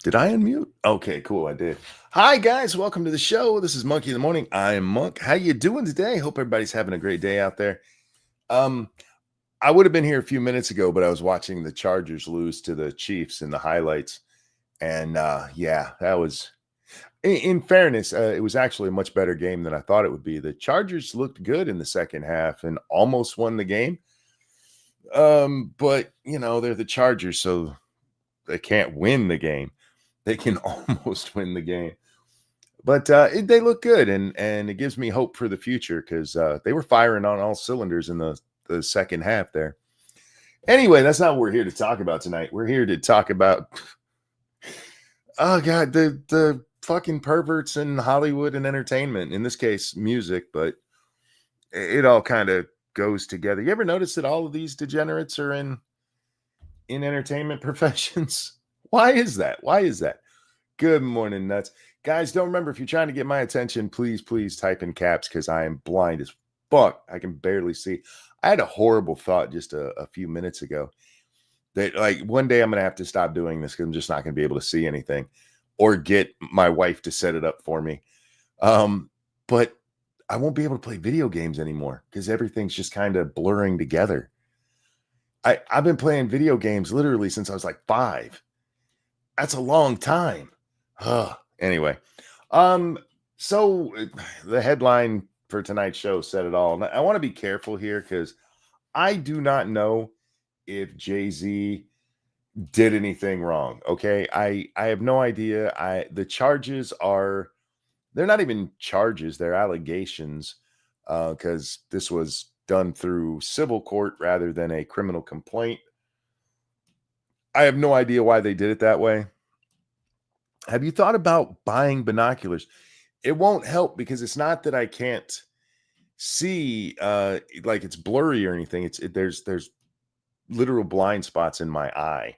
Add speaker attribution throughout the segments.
Speaker 1: Did I unmute? Okay, cool. I did. Hi guys, welcome to the show. This is Monkey in the Morning. I am Monk. How you doing today? Hope everybody's having a great day out there. Um, I would have been here a few minutes ago, but I was watching the Chargers lose to the Chiefs in the highlights, and yeah, that was. In fairness, it was actually a much better game than I thought it would be. The Chargers looked good in the second half and almost won the game. But they're the Chargers, so they can't win the game. They can almost win the game. But they look good, and it gives me hope for the future because they were firing on all cylinders in the second half there. Anyway, that's not what we're here to talk about tonight. We're here to talk about oh god, the fucking perverts in Hollywood and entertainment. In this case, music, but it all kind of goes together. You ever notice that all of these degenerates are in entertainment professions? Why is that? Why is that? Good morning, nuts. Guys, don't remember, if you're trying to get my attention, please type in caps because I am blind as fuck. I can barely see. I had a horrible thought just a few minutes ago that, like, one day I'm going to have to stop doing this because I'm just not going to be able to see anything or get my wife to set it up for me. But I won't be able to play video games anymore because everything's just kind of blurring together. I've been playing video games literally since I was like 5. That's a long time. Anyway, so the headline for tonight's show said it all. And I want to be careful here because I do not know if Jay-Z did anything wrong. Okay. I have no idea. The charges they're not even charges, they're allegations. Because this was done through civil court rather than a criminal complaint. I have no idea why they did it that way. Have you thought about buying binoculars? It won't help because it's not that I can't see like it's blurry or anything. There's literal blind spots in my eye.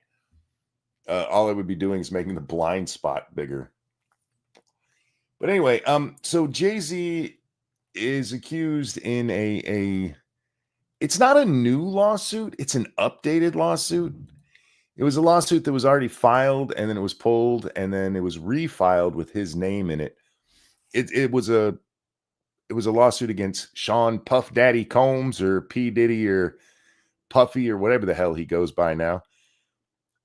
Speaker 1: All I would be doing is making the blind spot bigger. But anyway, so Jay-Z is accused in it's not a new lawsuit, it's an updated lawsuit. It was a lawsuit that was already filed, and then it was pulled, and then it was refiled with his name in it. It was a lawsuit against Sean Puff Daddy Combs or P. Diddy or Puffy or whatever the hell he goes by now.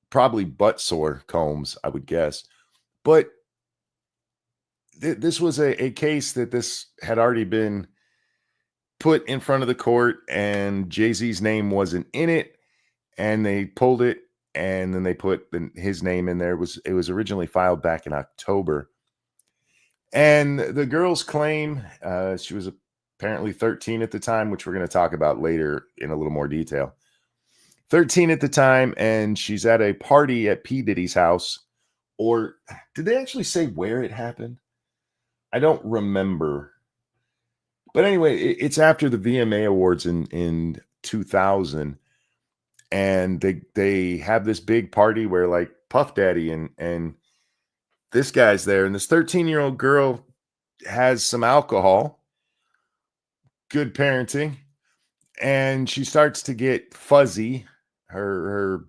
Speaker 1: Probably butt sore Combs, I would guess. But this was a case that this had already been put in front of the court, and Jay-Z's name wasn't in it, and they pulled it. And then they put his name in there. It was originally filed back in October. And the girl's claim, she was apparently 13 at the time, which we're going to talk about later in a little more detail. 13 at the time, and she's at a party at P. Diddy's house. Or did they actually say where it happened? I don't remember. But anyway, it's after the VMA Awards in 2000. And they have this big party where, like, Puff Daddy and this guy's there, and this 13-year-old girl has some alcohol. Good parenting. And she starts to get fuzzy. Her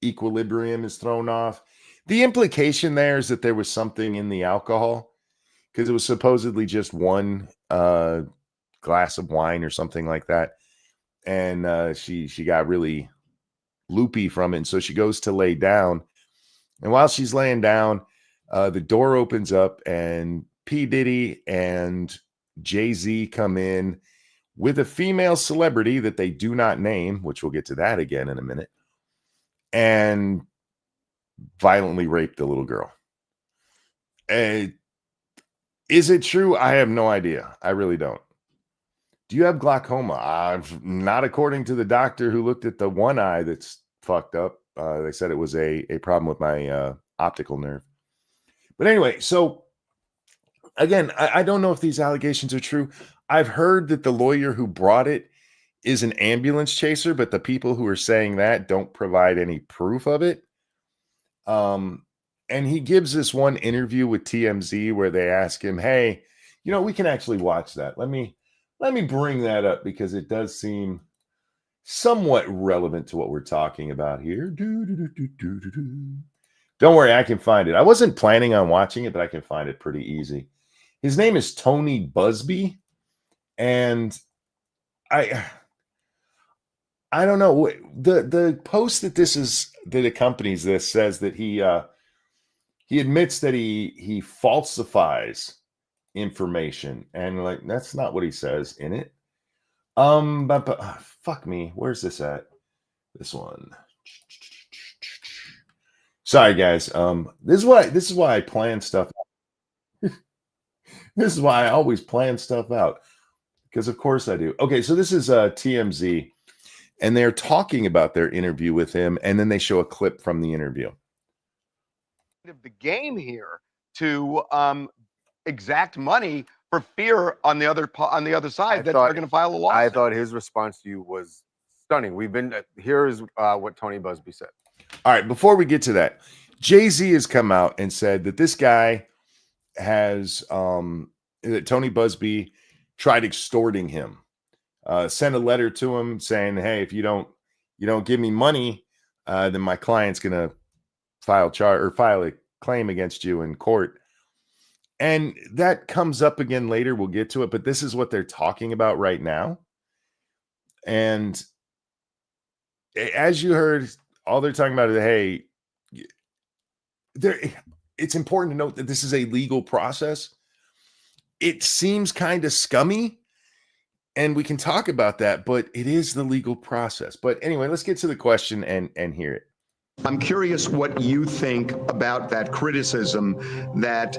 Speaker 1: equilibrium is thrown off. The implication there is that there was something in the alcohol because it was supposedly just one glass of wine or something like that. And she got really loopy from it. And so she goes to lay down. And while she's laying down, the door opens up, and P. Diddy and Jay-Z come in with a female celebrity that they do not name, which we'll get to that again in a minute, and violently raped the little girl. Is it true? I have no idea. I really don't. Do you have glaucoma? Not according to the doctor who looked at the one eye that's fucked up. They said it was a problem with my optical nerve. But anyway, so again, I don't know if these allegations are true. I've heard that the lawyer who brought it is an ambulance chaser, but the people who are saying that don't provide any proof of it. And he gives this one interview with TMZ where they ask him, hey, we can actually watch that. Let me bring that up because it does seem somewhat relevant to what we're talking about here. Don't worry, I can find it. I wasn't planning on watching it, but I can find it pretty easy. His name is Tony Busby, and I I don't know. The post that accompanies this says that he admits that he falsifies information, and like that's not what he says in it. Fuck me. Where's this at? This one. Sorry, guys. This is why I plan stuff. This is why I always plan stuff out because, of course, I do. Okay, so this is TMZ, and they're talking about their interview with him, and then they show a clip from the interview.
Speaker 2: Of the game here to exact money for fear on the other side that they're going to file a lawsuit.
Speaker 3: I thought his response to you was stunning. Here's what Tony Busby said.
Speaker 1: All right, before we get to that, Jay-Z has come out and said that this guy has that Tony Busby tried extorting him. Sent a letter to him saying, "Hey, if you don't give me money, then my client's gonna file a claim against you in court." And that comes up again later. We'll get to it, but this is what they're talking about right now. And as you heard, all they're talking about is, hey, it's important to note that this is a legal process. It seems kind of scummy, and we can talk about that, but it is the legal process. But anyway, let's get to the question and hear it.
Speaker 4: I'm curious what you think about that criticism that,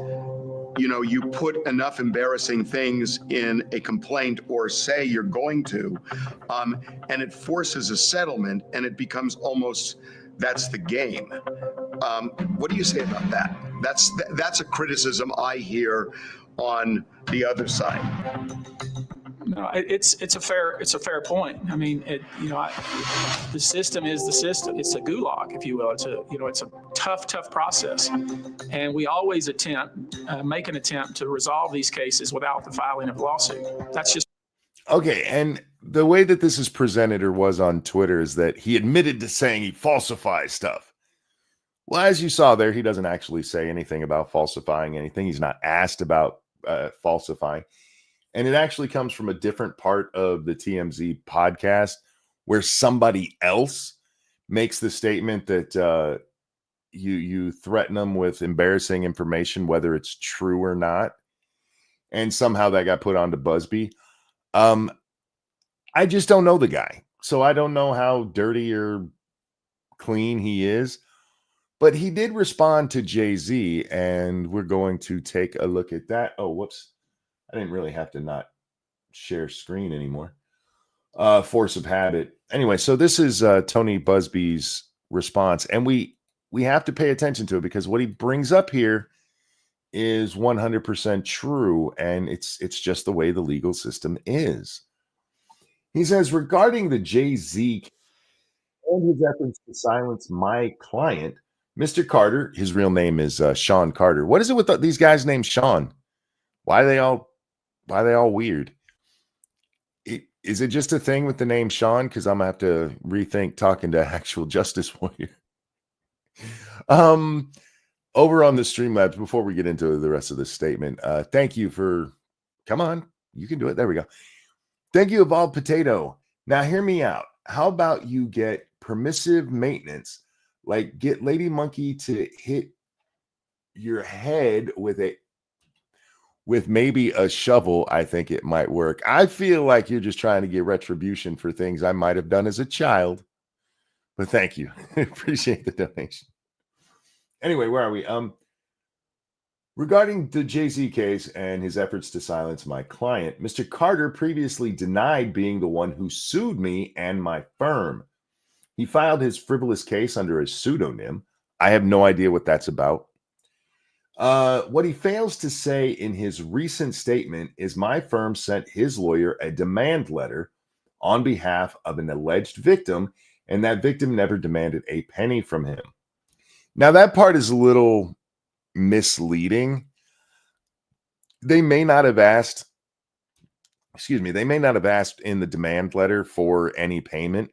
Speaker 4: you put enough embarrassing things in a complaint or say you're going to, and it forces a settlement and it becomes almost, that's the game. What do you say about that? That's a criticism I hear on the other side.
Speaker 5: No, it's a fair point. I mean, the system is the system. It's a gulag, if you will. It's a tough process, and we always make an attempt to resolve these cases without the filing of a lawsuit. That's just
Speaker 1: okay. And the way that this is presented or was on Twitter is that he admitted to saying he falsifies stuff. Well, as you saw there, he doesn't actually say anything about falsifying anything. He's not asked about falsifying. And it actually comes from a different part of the TMZ podcast where somebody else makes the statement that you threaten them with embarrassing information, whether it's true or not. And somehow that got put onto Busby. I just don't know the guy. So I don't know how dirty or clean he is. But he did respond to Jay-Z, and we're going to take a look at that. Oh, whoops. I didn't really have to not share screen anymore. Force of habit. Anyway, so this is Tony Busby's response, and we have to pay attention to it because what he brings up here is 100% true, and it's just the way the legal system is. He says, regarding the Jay-Z and his efforts to silence my client, Mr. Carter, his real name is Sean Carter. What is it with these guys named Sean? Why are they all weird? Is it just a thing with the name Sean? Because I'm gonna have to rethink talking to actual justice warrior. Over on the Streamlabs, before we get into the rest of this statement, thank you for, come on, you can do it. There we go. Thank you, Evolved Potato. Now hear me out. How about you get permissive maintenance, like get Lady Monkey to hit your head with maybe a shovel. I think it might work. I feel like you're just trying to get retribution for things I might have done as a child. But thank you. Appreciate the donation. Anyway, where are we? Regarding the Jay-Z case and his efforts to silence my client, Mr. Carter previously denied being the one who sued me and my firm. He filed his frivolous case under a pseudonym. I have no idea what that's about. What he fails to say in his recent statement is my firm sent his lawyer a demand letter on behalf of an alleged victim, and that victim never demanded a penny from him. Now, that part is a little misleading. They may not have asked in the demand letter for any payment,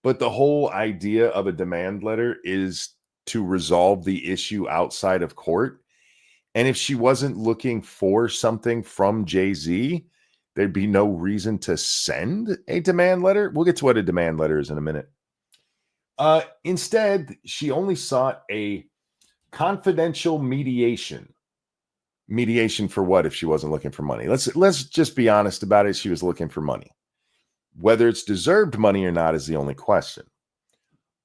Speaker 1: but the whole idea of a demand letter is to resolve the issue outside of court. And if she wasn't looking for something from Jay-Z, there'd be no reason to send a demand letter. We'll get to what a demand letter is in a minute. Instead, she only sought a confidential mediation. Mediation for what if she wasn't looking for money? Let's just be honest about it. She was looking for money. Whether it's deserved money or not is the only question.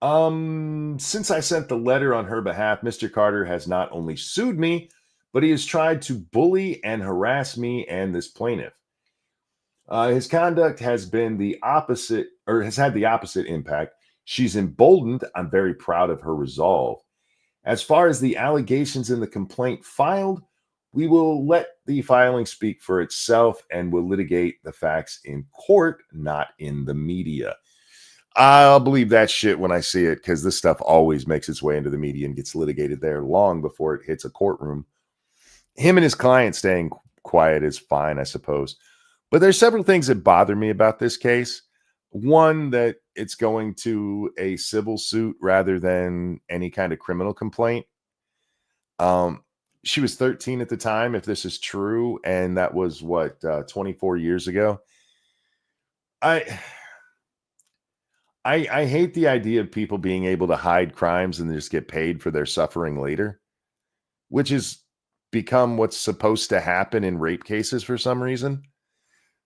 Speaker 1: Since I sent the letter on her behalf, Mr. Carter has not only sued me, but he has tried to bully and harass me and this plaintiff. His conduct has been the opposite, or has had the opposite impact. She's emboldened. I'm very proud of her resolve. As far as the allegations in the complaint filed, we will let the filing speak for itself and will litigate the facts in court, not in the media. I'll believe that shit when I see it, because this stuff always makes its way into the media and gets litigated there long before it hits a courtroom. Him and his client staying quiet is fine, I suppose. But there's several things that bother me about this case. One, that it's going to a civil suit rather than any kind of criminal complaint. She was 13 at the time, if this is true, and that was 24 years ago. I hate the idea of people being able to hide crimes and just get paid for their suffering later, which has become what's supposed to happen in rape cases for some reason.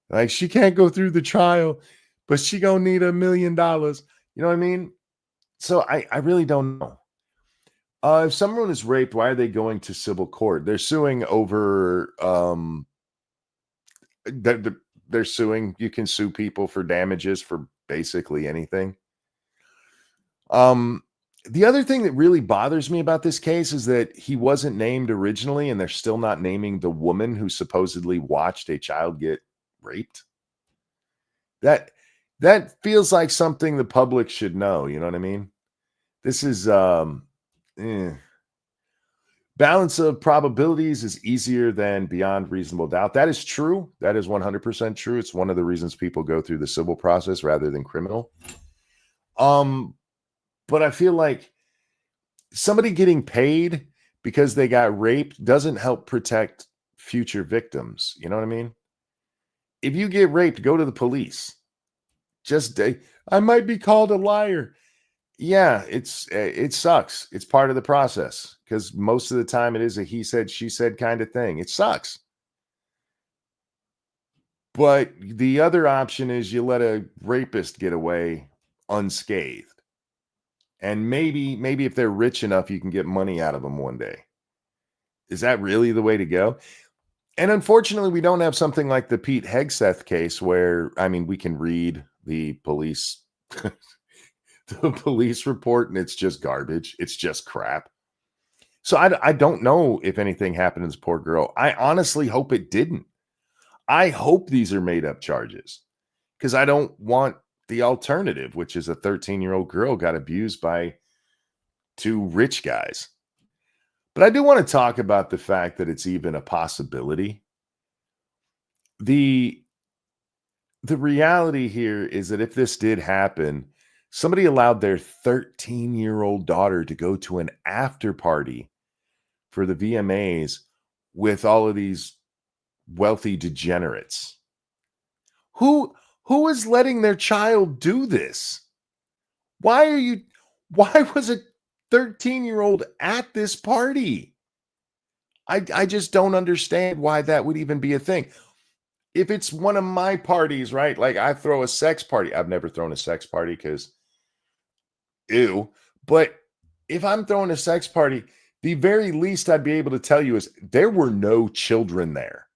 Speaker 1: Like, she can't go through the trial, but she gonna need $1 million. You know what I mean? So I really don't know. If someone is raped, why are they going to civil court? They're suing over they're suing. You can sue people for damages for basically anything. The other thing that really bothers me about this case is that he wasn't named originally, and they're still not naming the woman who supposedly watched a child get raped. That feels like something the public should know. You know what I mean? This is balance of probabilities is easier than beyond reasonable doubt. That is true. That is 100% true. It's one of the reasons people go through the civil process rather than criminal. But I feel like somebody getting paid because they got raped doesn't help protect future victims. You know what I mean? If you get raped, go to the police. I might be called a liar. Yeah, it sucks. It's part of the process, because most of the time it is a he said, she said kind of thing. It sucks. But the other option is you let a rapist get away unscathed. And maybe if they're rich enough, you can get money out of them one day. Is that really the way to go? And unfortunately, we don't have something like the Pete Hegseth case where, I mean, we can read the police the police report and it's just garbage. It's just crap. So I don't know if anything happened to this poor girl. I honestly hope it didn't. I hope these are made up charges, because I don't want the alternative, which is a 13-year-old girl got abused by two rich guys. But I do want to talk about the fact that it's even a possibility. The reality here is that if this did happen, somebody allowed their 13-year-old daughter to go to an after party for the VMAs with all of these wealthy degenerates. Who is letting their child do this? Why was a 13-year-old at this party? I just don't understand why that would even be a thing. If it's one of my parties, right? Like, I throw a sex party. I've never thrown a sex party because ew. But if I'm throwing a sex party, the very least I'd be able to tell you is there were no children there.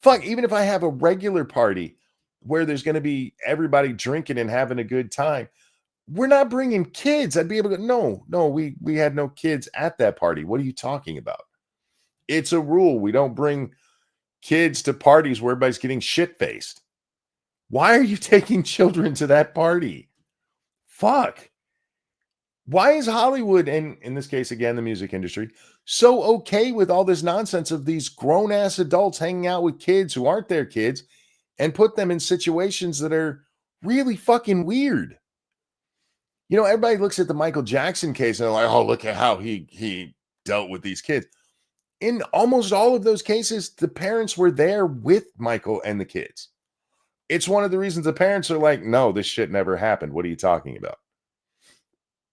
Speaker 1: Fuck, even if I have a regular party where there's going to be everybody drinking and having a good time, we're not bringing kids. I'd be able to no, we had no kids at that party. What are you talking about? It's a rule. We don't bring kids to parties where everybody's getting shit-faced. Why are you taking children to that party? Fuck. Why is Hollywood, and in this case, again, the music industry, so okay with all this nonsense of these grown-ass adults hanging out with kids who aren't their kids and put them in situations that are really fucking weird? You know, everybody looks at the Michael Jackson case and they're like, oh, look at how he dealt with these kids. In almost all of those cases, the parents were there with Michael and the kids. It's one of the reasons the parents are like, no, this shit never happened. What are you talking about?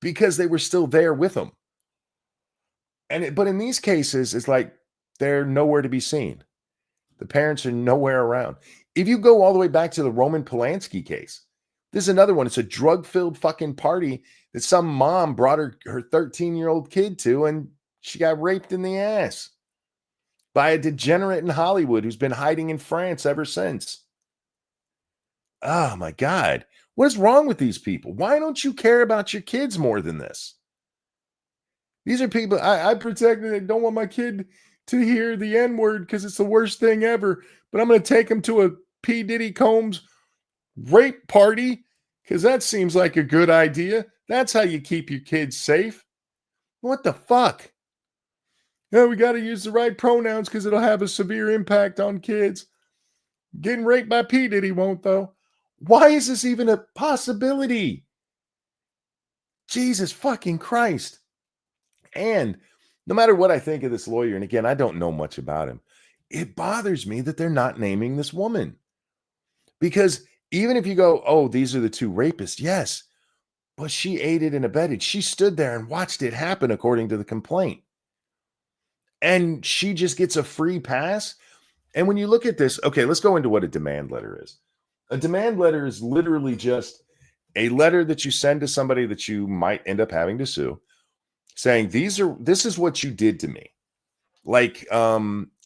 Speaker 1: Because they were still there with them. But in these cases, it's like they're nowhere to be seen. The parents are nowhere around. If you go all the way back to the Roman Polanski case, this is another one. It's a drug-filled fucking party that some mom brought her 13-year-old kid to, and she got raped in the ass by a degenerate in Hollywood who's been hiding in France ever since. Oh my God. What is wrong with these people? Why don't you care about your kids more than this? These are people I protected. I don't want my kid to hear the N-word because it's the worst thing ever. But I'm going to take him to a P. Diddy Combs rape party because that seems like a good idea. That's how you keep your kids safe. What the fuck? Yeah, we got to use the right pronouns because it'll have a severe impact on kids. Getting raped by P. Diddy won't, though. Why is this even a possibility? Jesus fucking Christ. And no matter what I think of this lawyer, and again, I don't know much about him, it bothers me that they're not naming this woman. Because even if you go, oh, these are the two rapists, yes, but she aided and abetted. She stood there and watched it happen according to the complaint. And she just gets a free pass. And when you look at this, okay, let's go into what a demand letter is. A demand letter is literally just a letter that you send to somebody that you might end up having to sue, saying this is what you did to me. Like,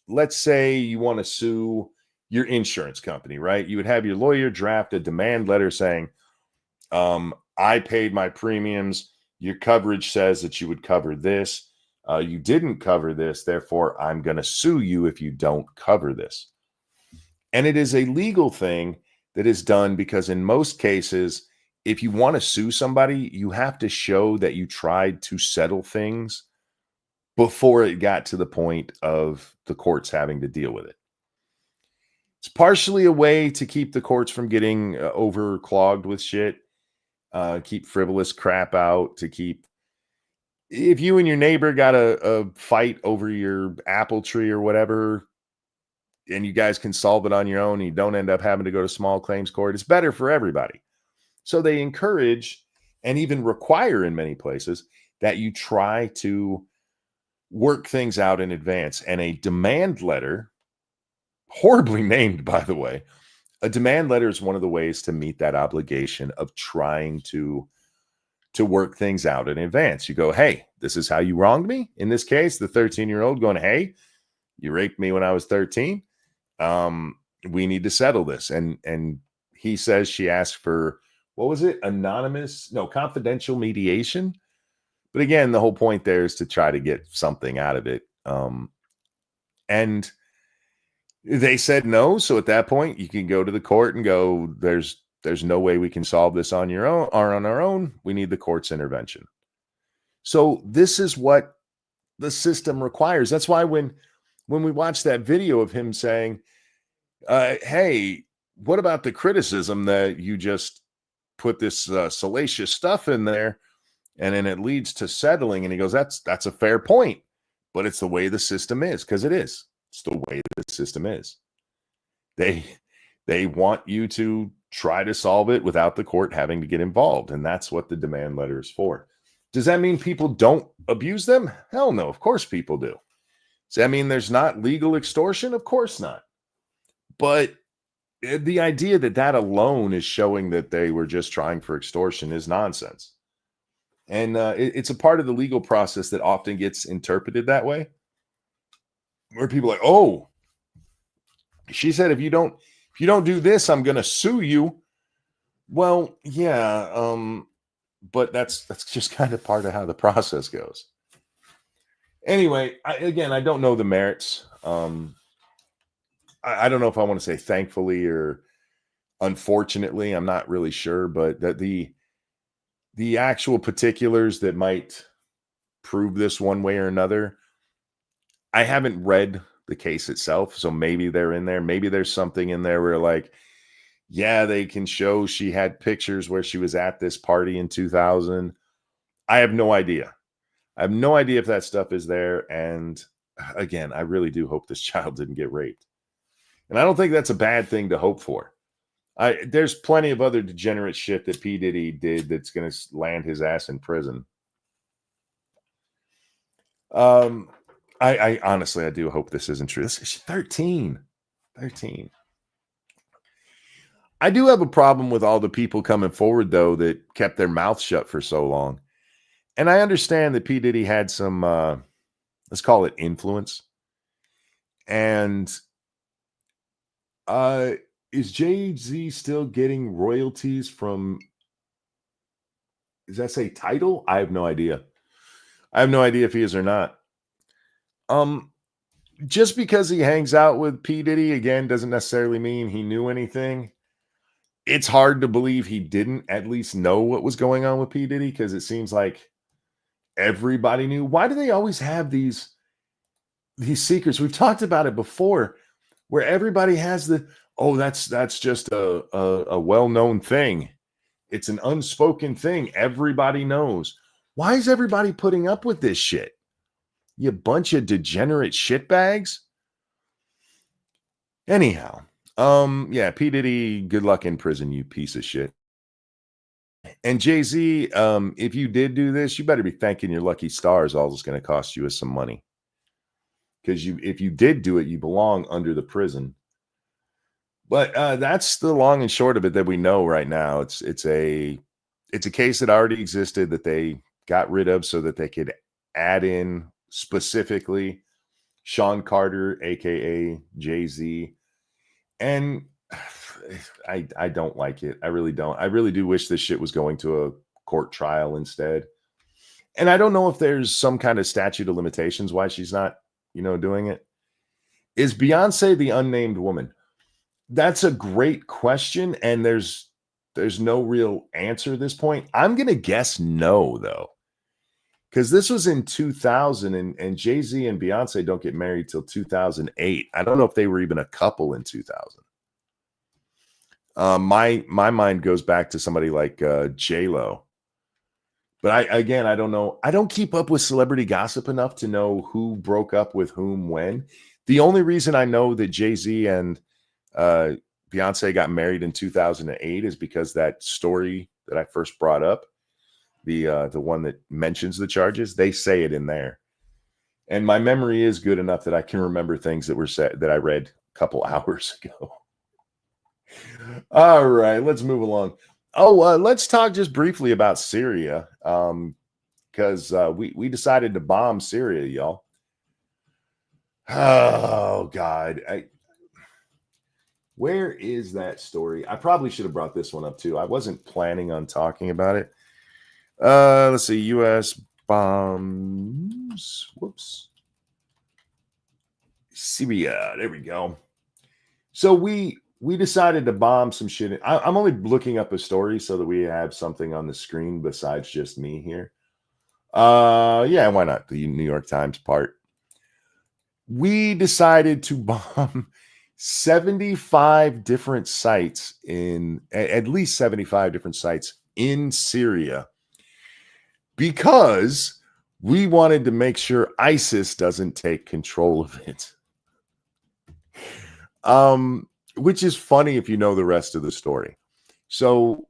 Speaker 1: let's say you want to sue your insurance company, right? You would have your lawyer draft a demand letter saying, I paid my premiums. Your coverage says that you would cover this. You didn't cover this. Therefore, I'm going to sue you if you don't cover this. And it is a legal thing that is done because in most cases, if you want to sue somebody, you have to show that you tried to settle things before it got to the point of the courts having to deal with it. It's partially a way to keep the courts from getting overclogged with shit, keep frivolous crap out, to keep, if you and your neighbor got a fight over your apple tree or whatever, and you guys can solve it on your own, and you don't end up having to go to small claims court, it's better for everybody. So they encourage and even require in many places that you try to work things out in advance. And a demand letter, horribly named, by the way, a demand letter is one of the ways to meet that obligation of trying to work things out in advance. You go, hey, this is how you wronged me. In this case, the 13-year-old going, hey, you raped me when I was 13. We need to settle this. And he says she asked for, what was it? Confidential mediation. But again, the whole point there is to try to get something out of it. And they said no. So at that point, you can go to the court and go, there's no way we can solve this on your own or on our own. We need the court's intervention. So this is what the system requires. That's why when we watch that video of him saying, hey, what about the criticism that you just put this salacious stuff in there and then it leads to settling? And he goes, that's a fair point, but it's the way the system is, because it is. It's the way the system is. They want you to try to solve it without the court having to get involved. And that's what the demand letter is for. Does that mean people don't abuse them? Hell no. Of course people do. Does that mean there's not legal extortion? Of course not. But the idea that alone is showing that they were just trying for extortion is nonsense. And it's a part of the legal process that often gets interpreted that way, where people are like, oh, she said, if you don't do this, I'm going to sue you. Well, yeah, but that's just kind of part of how the process goes. Anyway, I don't know the merits. I don't know if I want to say thankfully or unfortunately. I'm not really sure, but that the actual particulars that might prove this one way or another, I haven't read the case itself, so maybe they're in there. Maybe there's something in there where, like, Yeah, they can show she had pictures where she was at this party in 2000. I have no idea. I have no idea if that stuff is there. And again, I really do hope this child didn't get raped. And I don't think that's a bad thing to hope for. There's plenty of other degenerate shit that P. Diddy did that's going to land his ass in prison. I honestly, I do hope this isn't true. This is 13. 13. I do have a problem with all the people coming forward, though, that kept their mouth shut for so long. And I understand that P. Diddy had some, let's call it influence. And is Jay-Z still getting royalties from, does that say Tidal? I have no idea. I have no idea if he is or not. Just because he hangs out with P. Diddy, again, doesn't necessarily mean he knew anything. It's hard to believe he didn't at least know what was going on with P. Diddy, because it seems like everybody knew. Why do they always have these secrets? We've talked about it before, where everybody has that's just a well-known thing. It's an unspoken thing. Everybody knows. Why is everybody putting up with this shit? You bunch of degenerate shitbags. Anyhow, yeah, P. Diddy, good luck in prison, you piece of shit. And Jay-Z, if you did do this, you better be thanking your lucky stars. All it's going to cost you is some money. Because if you did do it, you belong under the prison. But that's the long and short of it that we know right now. It's a case that already existed that they got rid of so that they could add in specifically Sean Carter, aka Jay-Z. And I don't like it. I really don't. I really do wish this shit was going to a court trial instead. And I don't know if there's some kind of statute of limitations why she's not, doing it. Is Beyonce the unnamed woman? That's a great question, and there's no real answer at this point. I'm gonna guess no, though, because this was in 2000, and Jay-Z and Beyonce don't get married till 2008. I don't know if they were even a couple in 2000. My mind goes back to somebody like J-Lo. But I don't know. I don't keep up with celebrity gossip enough to know who broke up with whom when. The only reason I know that Jay-Z and Beyonce got married in 2008 is because that story that I first brought up, the one that mentions the charges, they say it in there. And my memory is good enough that I can remember things that were said that I read a couple hours ago. All right, let's move along. Let's talk just briefly about Syria, because we decided to bomb Syria, y'all. Oh God, where is that story? I probably should have brought this one up too. I wasn't planning on talking about it. Let's see, U.S. bombs. Whoops. Syria. There we go. So we decided to bomb some shit. I'm only looking up a story so that we have something on the screen besides just me here. Yeah, why not? The New York Times part. We decided to bomb 75 different sites at least 75 different sites in Syria because we wanted to make sure ISIS doesn't take control of it. Which is funny if you know the rest of the story. So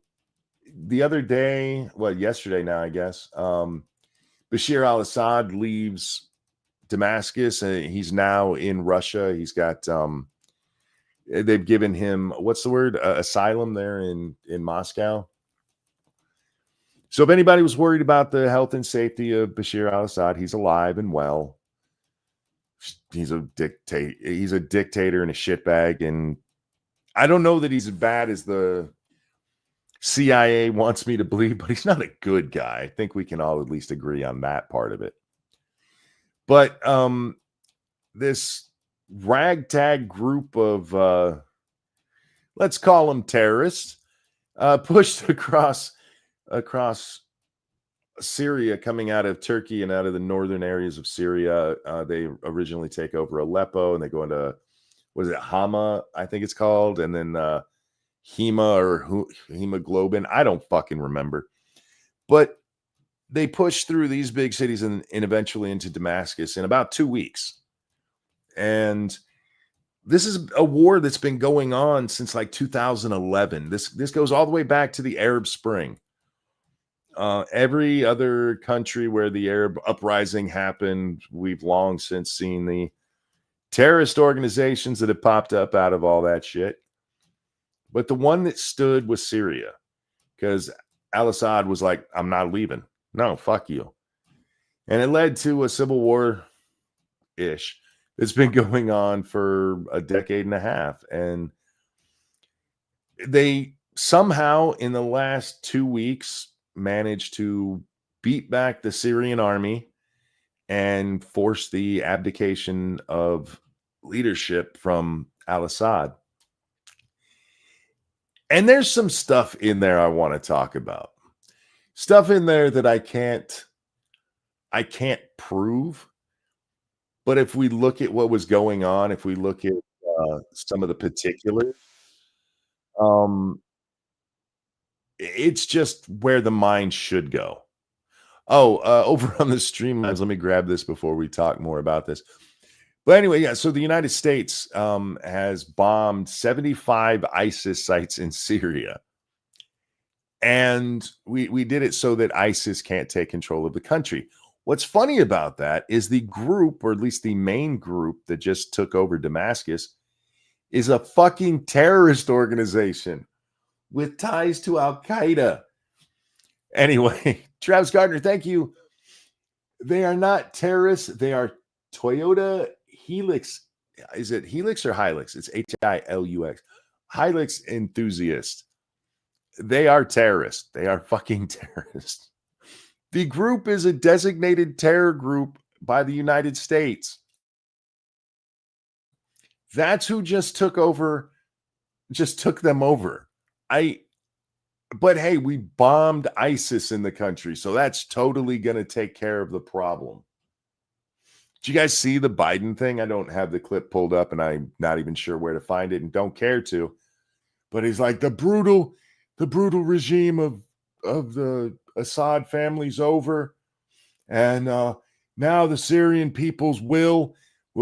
Speaker 1: the other day, yesterday now, I guess, Bashir al-Assad leaves Damascus and he's now in Russia. He's got, they've given him, what's the word? Asylum there in Moscow. So if anybody was worried about the health and safety of Bashir al-Assad, he's alive and well. He's a dictator and a shitbag, and I don't know that he's as bad as the CIA wants me to believe, but he's not a good guy. I think we can all at least agree on that part of it. But this ragtag group of let's call them terrorists pushed across Syria, coming out of Turkey and out of the northern areas of Syria. They originally take over Aleppo and they go into, was it Hama, I think it's called, and then hemoglobin. I don't fucking remember. But they pushed through these big cities and eventually into Damascus in about 2 weeks. And this is a war that's been going on since like 2011. This goes all the way back to the Arab Spring. Every other country where the Arab uprising happened, we've long since seen the terrorist organizations that have popped up out of all that shit. But the one that stood was Syria, because al-Assad was like, I'm not leaving. No, fuck you. And it led to a civil war-ish. It's been going on for a decade and a half. And they somehow, in the last 2 weeks, managed to beat back the Syrian army and force the abdication of leadership from al-Assad. And there's some stuff in there I want to talk about. Stuff in there that I can't prove. But if we look at what was going on, if we look at some of the particulars, it's just where the mind should go. Over on the streamlines, let me grab this before we talk more about this. But anyway, yeah, so the United States has bombed 75 ISIS sites in Syria. And we did it so that ISIS can't take control of the country. What's funny about that is the group, or at least the main group that just took over Damascus, is a fucking terrorist organization with ties to Al-Qaeda. Anyway, Travis Gardner, thank you. They are not terrorists. They are Toyota Hilux. Is it Helix or Hilux? It's Hilux. Hilux enthusiasts. They are terrorists. They are fucking terrorists. The group is a designated terror group by the United States. That's who just took them over. But hey, we bombed ISIS in the country, so that's totally going to take care of the problem. Did you guys see the Biden thing? I don't have the clip pulled up, and I'm not even sure where to find it and don't care to. But he's like, the brutal regime of the Assad family's over, and now the Syrian people's will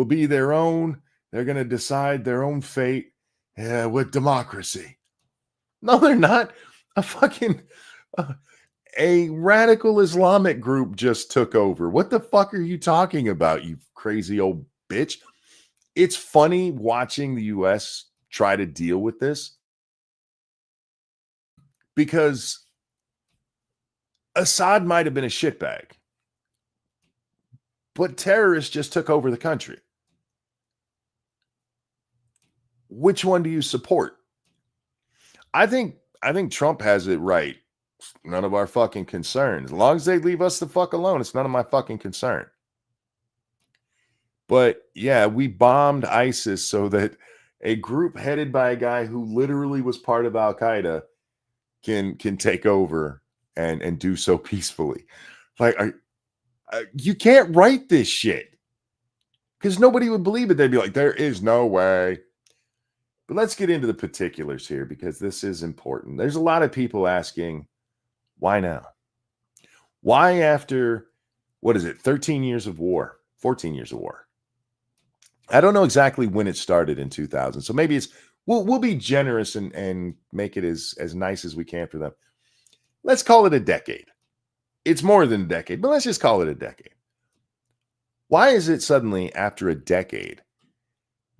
Speaker 1: be their own. They're going to decide their own fate with democracy. No, they're not. A radical Islamic group just took over. What the fuck are you talking about, you crazy old bitch? It's funny watching the U.S. try to deal with this, because Assad might have been a shitbag, but terrorists just took over the country. Which one do you support? I think Trump has it right. It's none of our fucking concern. As long as they leave us the fuck alone, it's none of my fucking concern. But yeah, we bombed ISIS so that a group headed by a guy who literally was part of Al-Qaeda can take over and do so peacefully. Like, you can't write this shit, because nobody would believe it. They'd be like, there is no way. But let's get into the particulars here, because this is important. There's a lot of people asking, why now? Why after, 13 years of war, 14 years of war? I don't know exactly when it started in 2000. So maybe we'll be generous and make it as nice as we can for them. Let's call it a decade. It's more than a decade, but let's just call it a decade. Why is it suddenly after a decade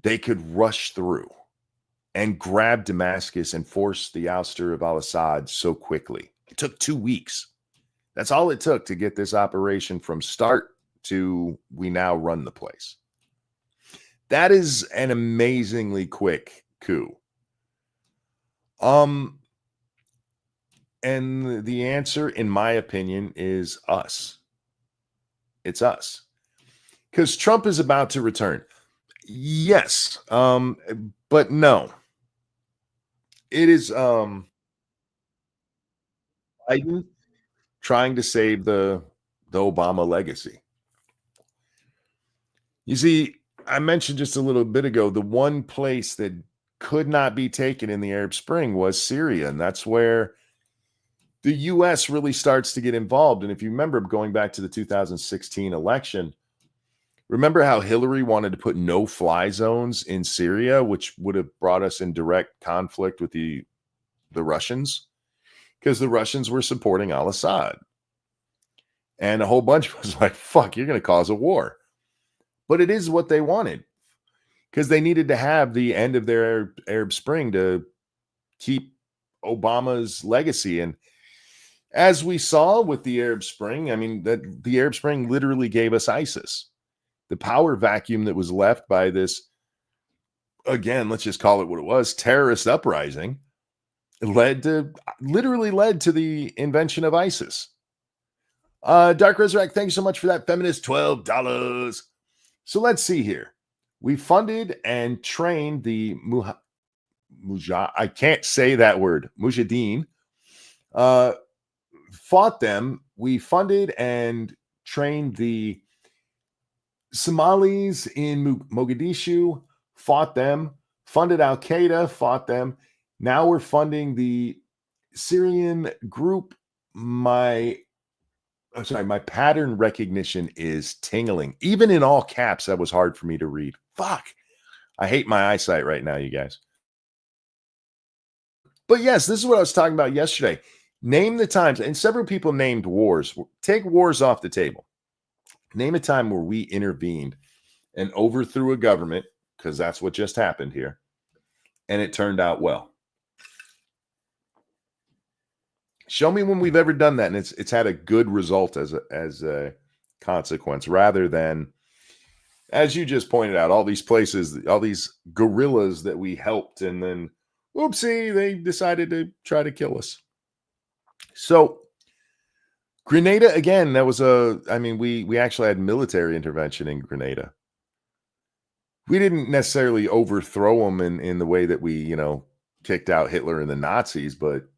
Speaker 1: they could rush through and grab Damascus and force the ouster of al-Assad so quickly? It took 2 weeks. That's all it took to get this operation from start to we now run the place. That is an amazingly quick coup. And the answer, in my opinion, is us. It's us. Because Trump is about to return. Yes. But no. It is Biden trying to save the Obama legacy. You see, I mentioned just a little bit ago, the one place that could not be taken in the Arab Spring was Syria. And that's where the U.S. really starts to get involved. And if you remember going back to the 2016 election, remember how Hillary wanted to put no-fly zones in Syria, which would have brought us in direct conflict with the Russians, because the Russians were supporting al-Assad. And a whole bunch was like, fuck, you're going to cause a war. But it is what they wanted, because they needed to have the end of their Arab Spring to keep Obama's legacy. And as we saw with the Arab Spring, I mean, that the Arab Spring literally gave us ISIS. The power vacuum that was left by this, again, let's just call it what it was, terrorist uprising, literally led to the invention of ISIS. Dark Resurrect, thank you so much for that. Feminist, $12. So let's see here. We funded and trained the I can't say that word, Mujahideen. Fought them. We funded and trained the Somalis in Mogadishu, fought them, funded Al-Qaeda, fought them. Now we're funding the Syrian group. My pattern recognition is tingling. Even in all caps, that was hard for me to read. Fuck. I hate my eyesight right now, you guys. But yes, this is what I was talking about yesterday. Name the times, and several people named wars. Take wars off the table. Name a time where we intervened and overthrew a government, because that's what just happened here, and it turned out well. Show me when we've ever done that, and it's had a good result as a consequence, rather than, as you just pointed out, all these places, all these guerrillas that we helped, and then, oopsie, they decided to try to kill us. So Grenada, again, that was we actually had military intervention in Grenada. We didn't necessarily overthrow them in the way that we, kicked out Hitler and the Nazis, but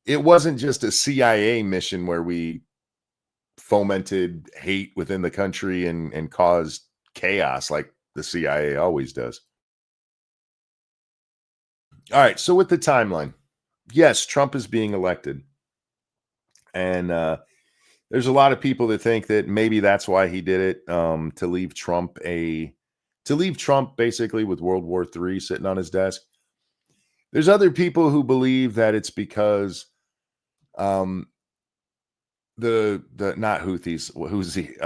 Speaker 1: it wasn't just a CIA mission where we fomented hate within the country and caused chaos like the CIA always does. All right, so with the timeline, yes, Trump is being elected. And there's a lot of people that think that maybe that's why he did it, to leave Trump basically with World War III sitting on his desk. There's other people who believe that it's because the not Houthis, who's the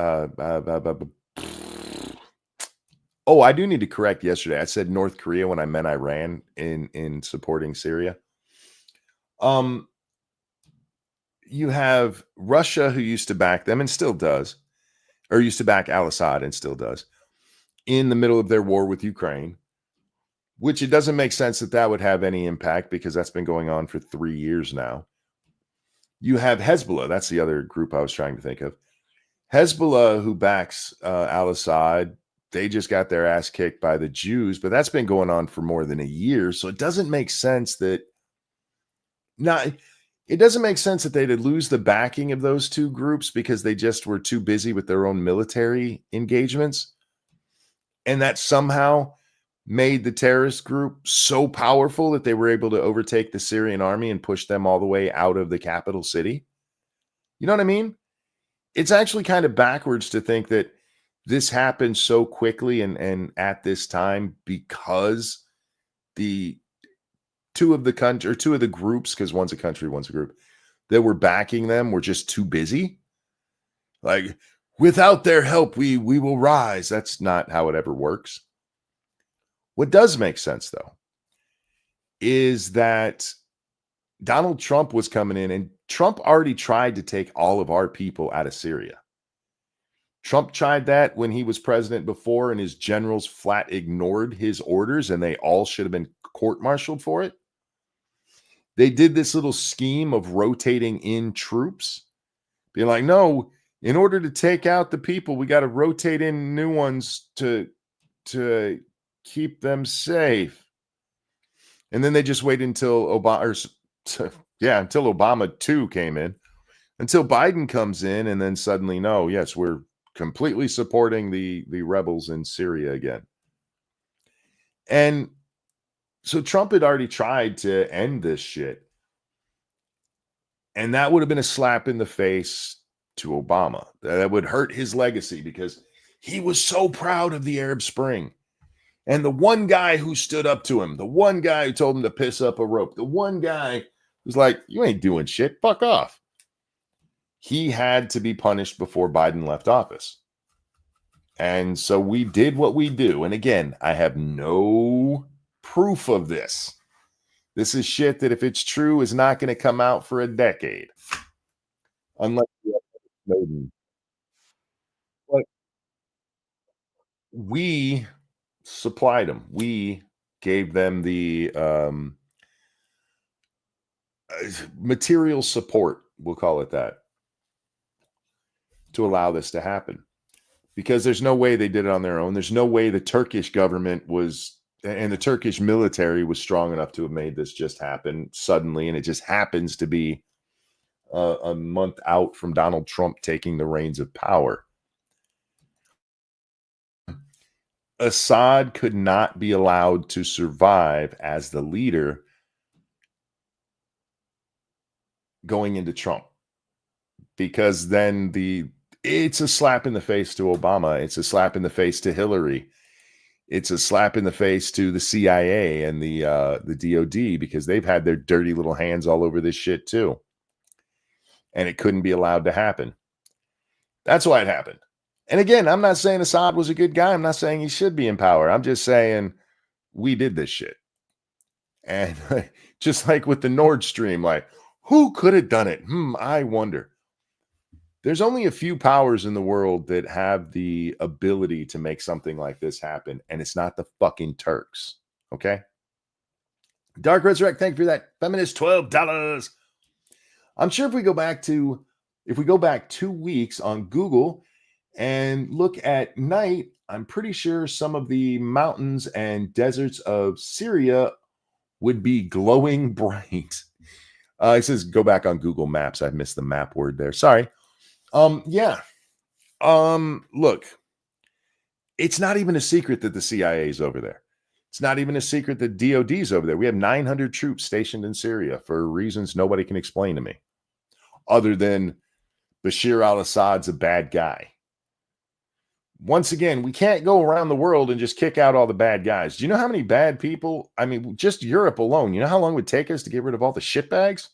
Speaker 1: oh, I do need to correct yesterday. I said North Korea when I meant Iran in supporting Syria. You have Russia, who used to back them and still does, or used to back al-Assad and still does, in the middle of their war with Ukraine, which it doesn't make sense that would have any impact, because that's been going on for 3 years now. You have Hezbollah. That's the other group I was trying to think of. Hezbollah, who backs al-Assad, they just got their ass kicked by the Jews, but that's been going on for more than a year. So it doesn't make sense that it doesn't make sense that they'd lose the backing of those two groups because they just were too busy with their own military engagements. And that somehow made the terrorist group so powerful that they were able to overtake the Syrian army and push them all the way out of the capital city. You know what I mean? It's actually kind of backwards to think that this happened so quickly and at this time because the two of the groups, because one's a country, one's a group, that were backing them were just too busy. Like, without their help, we will rise. That's not how it ever works. What does make sense, though, is that Donald Trump was coming in, and Trump already tried to take all of our people out of Syria. Trump tried that when he was president before, and his generals flat ignored his orders, and they all should have been court-martialed for it. They did this little scheme of rotating in troops, being like, no, in order to take out the people, we got to rotate in new ones to keep them safe. And then they just waited until until Obama 2 came in, until Biden comes in, and then suddenly, no, yes, we're completely supporting the rebels in Syria again. And So Trump had already tried to end this shit. And that would have been a slap in the face to Obama. That would hurt his legacy because he was so proud of the Arab Spring. And the one guy who stood up to him, the one guy who told him to piss up a rope, the one guy who's like, you ain't doing shit, fuck off. He had to be punished before Biden left office. And so we did what we do. And again, I have no proof of this. This is shit that if it's true is not going to come out for a decade. Unless you have Snowden. But we supplied them. We gave them the material support, we'll call it that, to allow this to happen. Because there's no way they did it on their own. There's no way the Turkish government was, and the Turkish military was strong enough to have made this just happen suddenly. And it just happens to be a month out from Donald Trump taking the reins of power. Assad could not be allowed to survive as the leader going into Trump, because then it's a slap in the face to Obama. It's a slap in the face to Hillary. It's a slap in the face to the CIA and the DOD, because they've had their dirty little hands all over this shit too. And it couldn't be allowed to happen. That's why it happened. And again, I'm not saying Assad was a good guy. I'm not saying he should be in power. I'm just saying we did this shit. And just like with the Nord Stream, like, who could have done it? I wonder. There's only a few powers in the world that have the ability to make something like this happen, and it's not the fucking Turks. Okay? Dark Resurrect, thank you for that. Feminist $12. I'm sure if we go back 2 weeks on Google and look at night, I'm pretty sure some of the mountains and deserts of Syria would be glowing bright. It says go back on Google Maps. I missed the map word there. Sorry. Yeah. Look, it's not even a secret that the CIA is over there. It's not even a secret that DOD is over there. We have 900 troops stationed in Syria for reasons nobody can explain to me, other than Bashir al-Assad's a bad guy. Once again, we can't go around the world and just kick out all the bad guys. Do you know how many bad people? I mean, just Europe alone. You know how long it would take us to get rid of all the shitbags?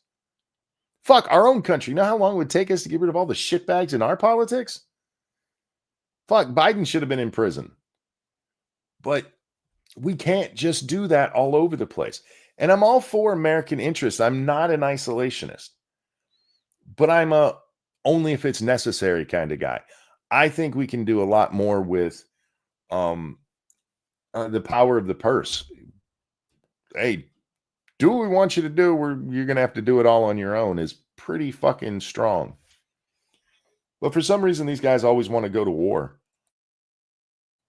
Speaker 1: Fuck, our own country. You know how long it would take us to get rid of all the shitbags in our politics? Fuck, Biden should have been in prison. But we can't just do that all over the place. And I'm all for American interests. I'm not an isolationist. But I'm a only if it's necessary kind of guy. I think we can do a lot more with the power of the purse. Hey, do what we want you to do. You're going to have to do it all on your own is pretty fucking strong. But for some reason, these guys always want to go to war.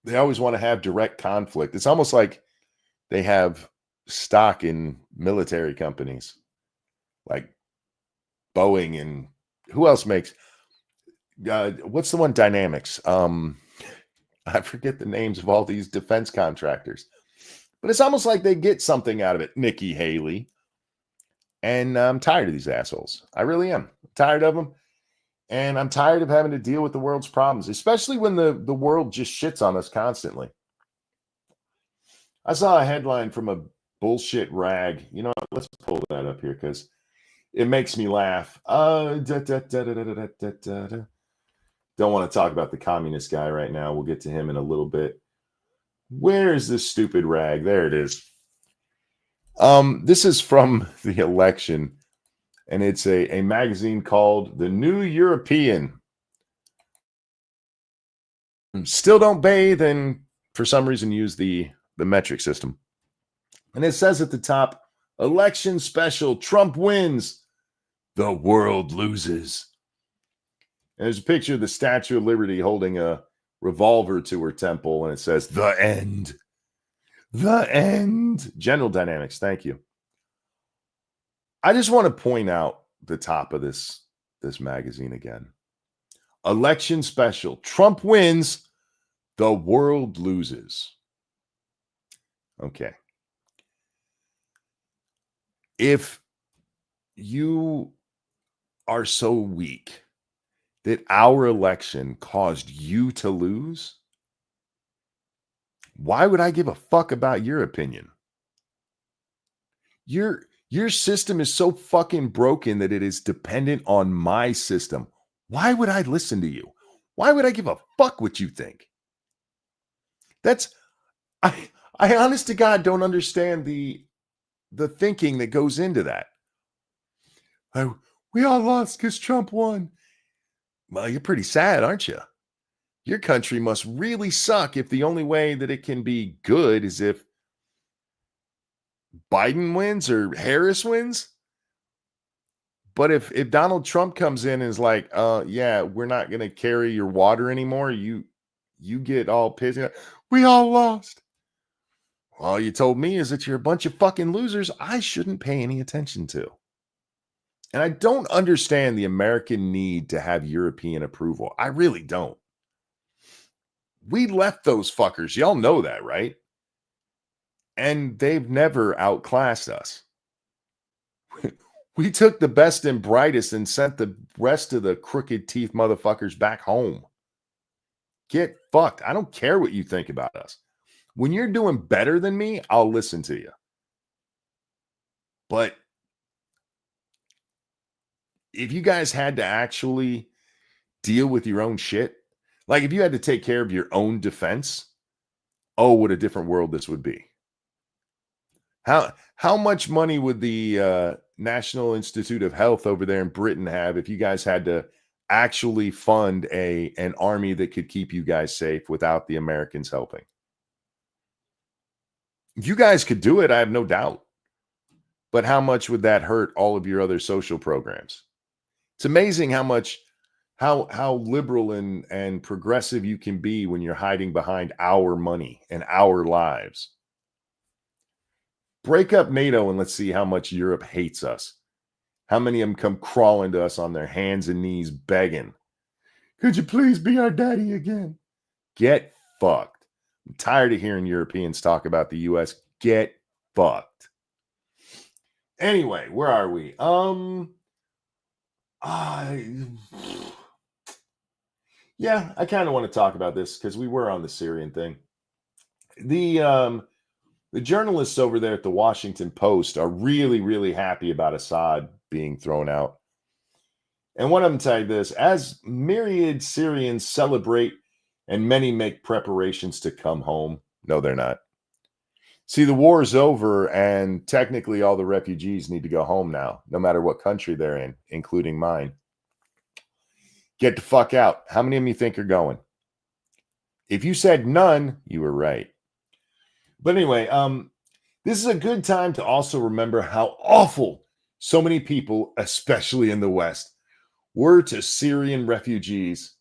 Speaker 1: They always want to have direct conflict. It's almost like they have stock in military companies like Boeing, and who else makes what's the one? Dynamics. I forget the names of all these defense contractors, but it's almost like they get something out of it. Nikki Haley. And I'm tired of these assholes. I really am. I'm tired of them. And I'm tired of having to deal with the world's problems, especially when the world just shits on us constantly. I saw a headline from a bullshit rag. You know, let's pull that up here because it makes me laugh. Don't want to talk about the communist guy right now. We'll get to him in a little bit. Where is this stupid rag? There it is. This is from the election, and it's a magazine called The New European. Still don't bathe and for some reason use the metric system. And it says at the top, election special, Trump wins, the world loses. And there's a picture of the Statue of Liberty holding a revolver to her temple, and it says, the end. The end. General Dynamics, thank you. I just want to point out the top of this magazine again. Election special. Trump wins. The world loses. Okay. If you are so weak that our election caused you to lose, why would I give a fuck about your opinion? Your system is so fucking broken that it is dependent on my system. Why would I listen to you? Why would I give a fuck what you think? I honest to God don't understand the thinking that goes into that. We all lost because Trump won. Well, you're pretty sad, aren't you? Your country must really suck if the only way that it can be good is if Biden wins or Harris wins. But if Donald Trump comes in and is like, yeah, we're not going to carry your water anymore, you get all pissed. We all lost. All you told me is that you're a bunch of fucking losers I shouldn't pay any attention to. And I don't understand the American need to have European approval. I really don't. We left those fuckers. Y'all know that, right? And they've never outclassed us. We took the best and brightest and sent the rest of the crooked teeth motherfuckers back home. Get fucked. I don't care what you think about us. When you're doing better than me, I'll listen to you. But if you guys had to actually deal with your own shit, like if you had to take care of your own defense, oh, what a different world this would be. How much money would the National Institute of Health over there in Britain have if you guys had to actually fund an army that could keep you guys safe without the Americans helping? You guys could do it, I have no doubt. But how much would that hurt all of your other social programs? It's amazing how liberal and progressive you can be when you're hiding behind our money and our lives. Break up NATO and let's see how much Europe hates us. How many of them come crawling to us on their hands and knees begging, could you please be our daddy again? Get fucked. I'm tired of hearing Europeans talk about the U.S. Get fucked. Anyway, where are we? Yeah, I kind of want to talk about this because we were on the Syrian thing. The journalists over there at the Washington Post are really, really happy about Assad being thrown out. And one of them tagged this, as myriad Syrians celebrate and many make preparations to come home. No, they're not. See, the war is over and technically all the refugees need to go home now, no matter what country they're in, including mine. Get the fuck out. How many of you think are going? If you said none, you were right. But anyway, this is a good time to also remember how awful so many people, especially in the West, were to Syrian refugees,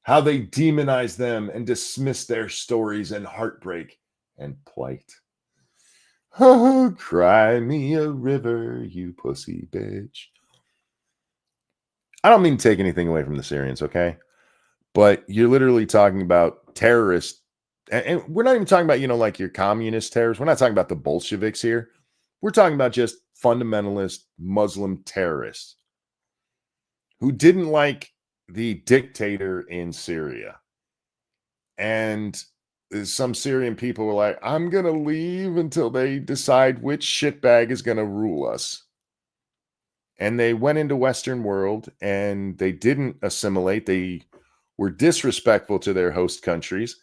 Speaker 1: how they demonized them and dismissed their stories and heartbreak and plight. Oh, cry me a river, you pussy bitch. I don't mean to take anything away from the Syrians, okay? But you're literally talking about terrorists. And we're not even talking about, like your communist terrorists. We're not talking about the Bolsheviks here. We're talking about just fundamentalist Muslim terrorists who didn't like the dictator in Syria. And some Syrian people were like, I'm going to leave until they decide which shitbag is going to rule us. And they went into Western world and they didn't assimilate. They were disrespectful to their host countries.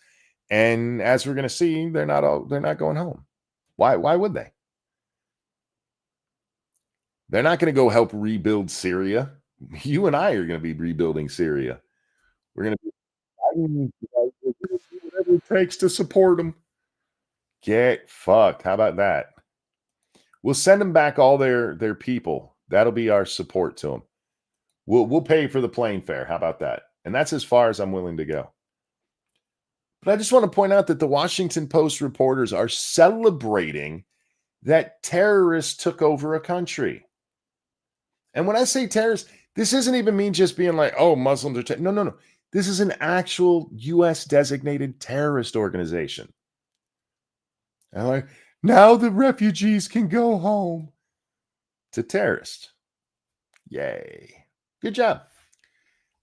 Speaker 1: And as we're going to see, they're not going home. Why would they? They're not going to go help rebuild Syria. You and I are going to be rebuilding Syria. We're going to be whatever it takes to support them. Get fucked. How about that? We'll send them back all their people. That'll be our support to them. We'll pay for the plane fare. How about that? And that's as far as I'm willing to go. But I just want to point out that the Washington Post reporters are celebrating that terrorists took over a country. And when I say terrorists, this isn't even me just being like, oh, Muslims are no. This is an actual U.S. designated terrorist organization. And like, now the refugees can go home. to terrorists. Yay. Good job.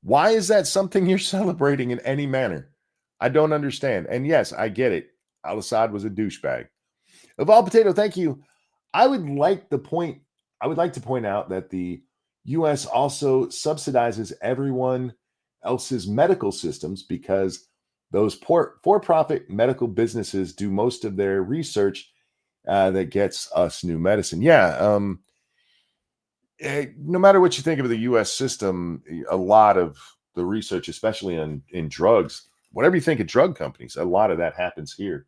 Speaker 1: Why is that something you're celebrating in any manner? I don't understand. And yes, I get it. Al-Assad was a douchebag. Evolve Potato, thank you. I would like to point out that the U.S. also subsidizes everyone else's medical systems because those for-profit medical businesses do most of their research that gets us new medicine. Yeah. No matter what you think of the U.S. system, a lot of the research, especially in drugs, whatever you think of drug companies, a lot of that happens here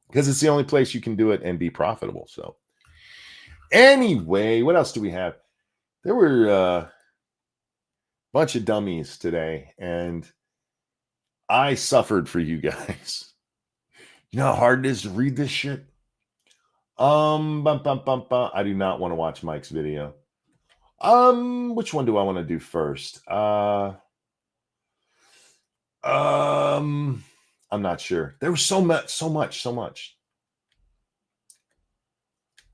Speaker 1: because it's the only place you can do it and be profitable. So anyway, what else do we have? There were a bunch of dummies today, and I suffered for you guys. You know how hard it is to read this shit? I do not want to watch Mike's video. Which one do I want to do first? I'm not sure. There was so much.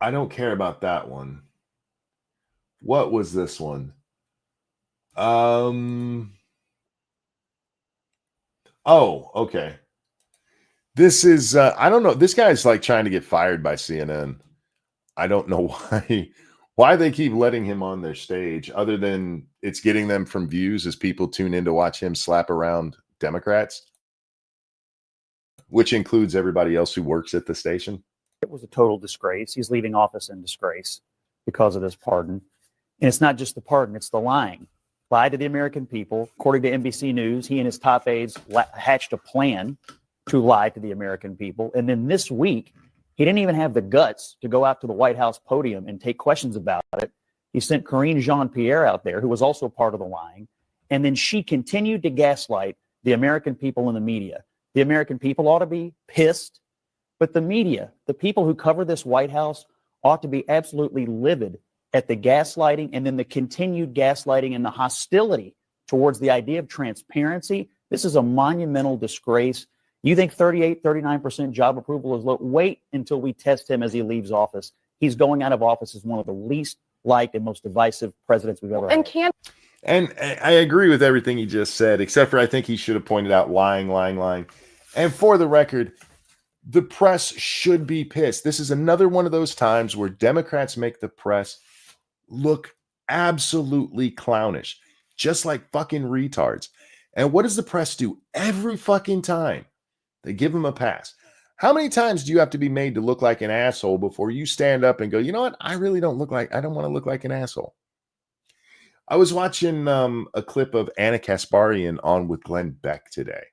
Speaker 1: I don't care about that one. What was this one? Oh, okay. This is I don't know. This guy's like trying to get fired by CNN. I don't know why they keep letting him on their stage, other than it's getting them from views as people tune in to watch him slap around Democrats, which includes everybody else who works at the station.
Speaker 6: It was a total disgrace. He's leaving office in disgrace because of this pardon. And it's not just the pardon, it's the lying. Lied to the American people. According to NBC News, he and his top aides hatched a plan to lie to the American people. And then this week, he didn't even have the guts to go out to the White House podium and take questions about it. He sent Karine Jean-Pierre out there, who was also part of the lying. And then she continued to gaslight the American people and the media. The American people ought to be pissed, but the media, the people who cover this White House, ought to be absolutely livid at the gaslighting and then the continued gaslighting and the hostility towards the idea of transparency. This is a monumental disgrace. You think 38, 39% job approval is low? Wait until we test him as he leaves office. He's going out of office as one of the least liked and most divisive presidents we've ever had.
Speaker 1: And I agree with everything he just said, except for I think he should have pointed out lying. And for the record, the press should be pissed. This is another one of those times where Democrats make the press look absolutely clownish, just like fucking retards. And what does the press do every fucking time? They give him a pass. How many times do you have to be made to look like an asshole before you stand up and go, you know what? I don't want to look like an asshole. I was watching a clip of Anna Kasparian on with Glenn Beck today.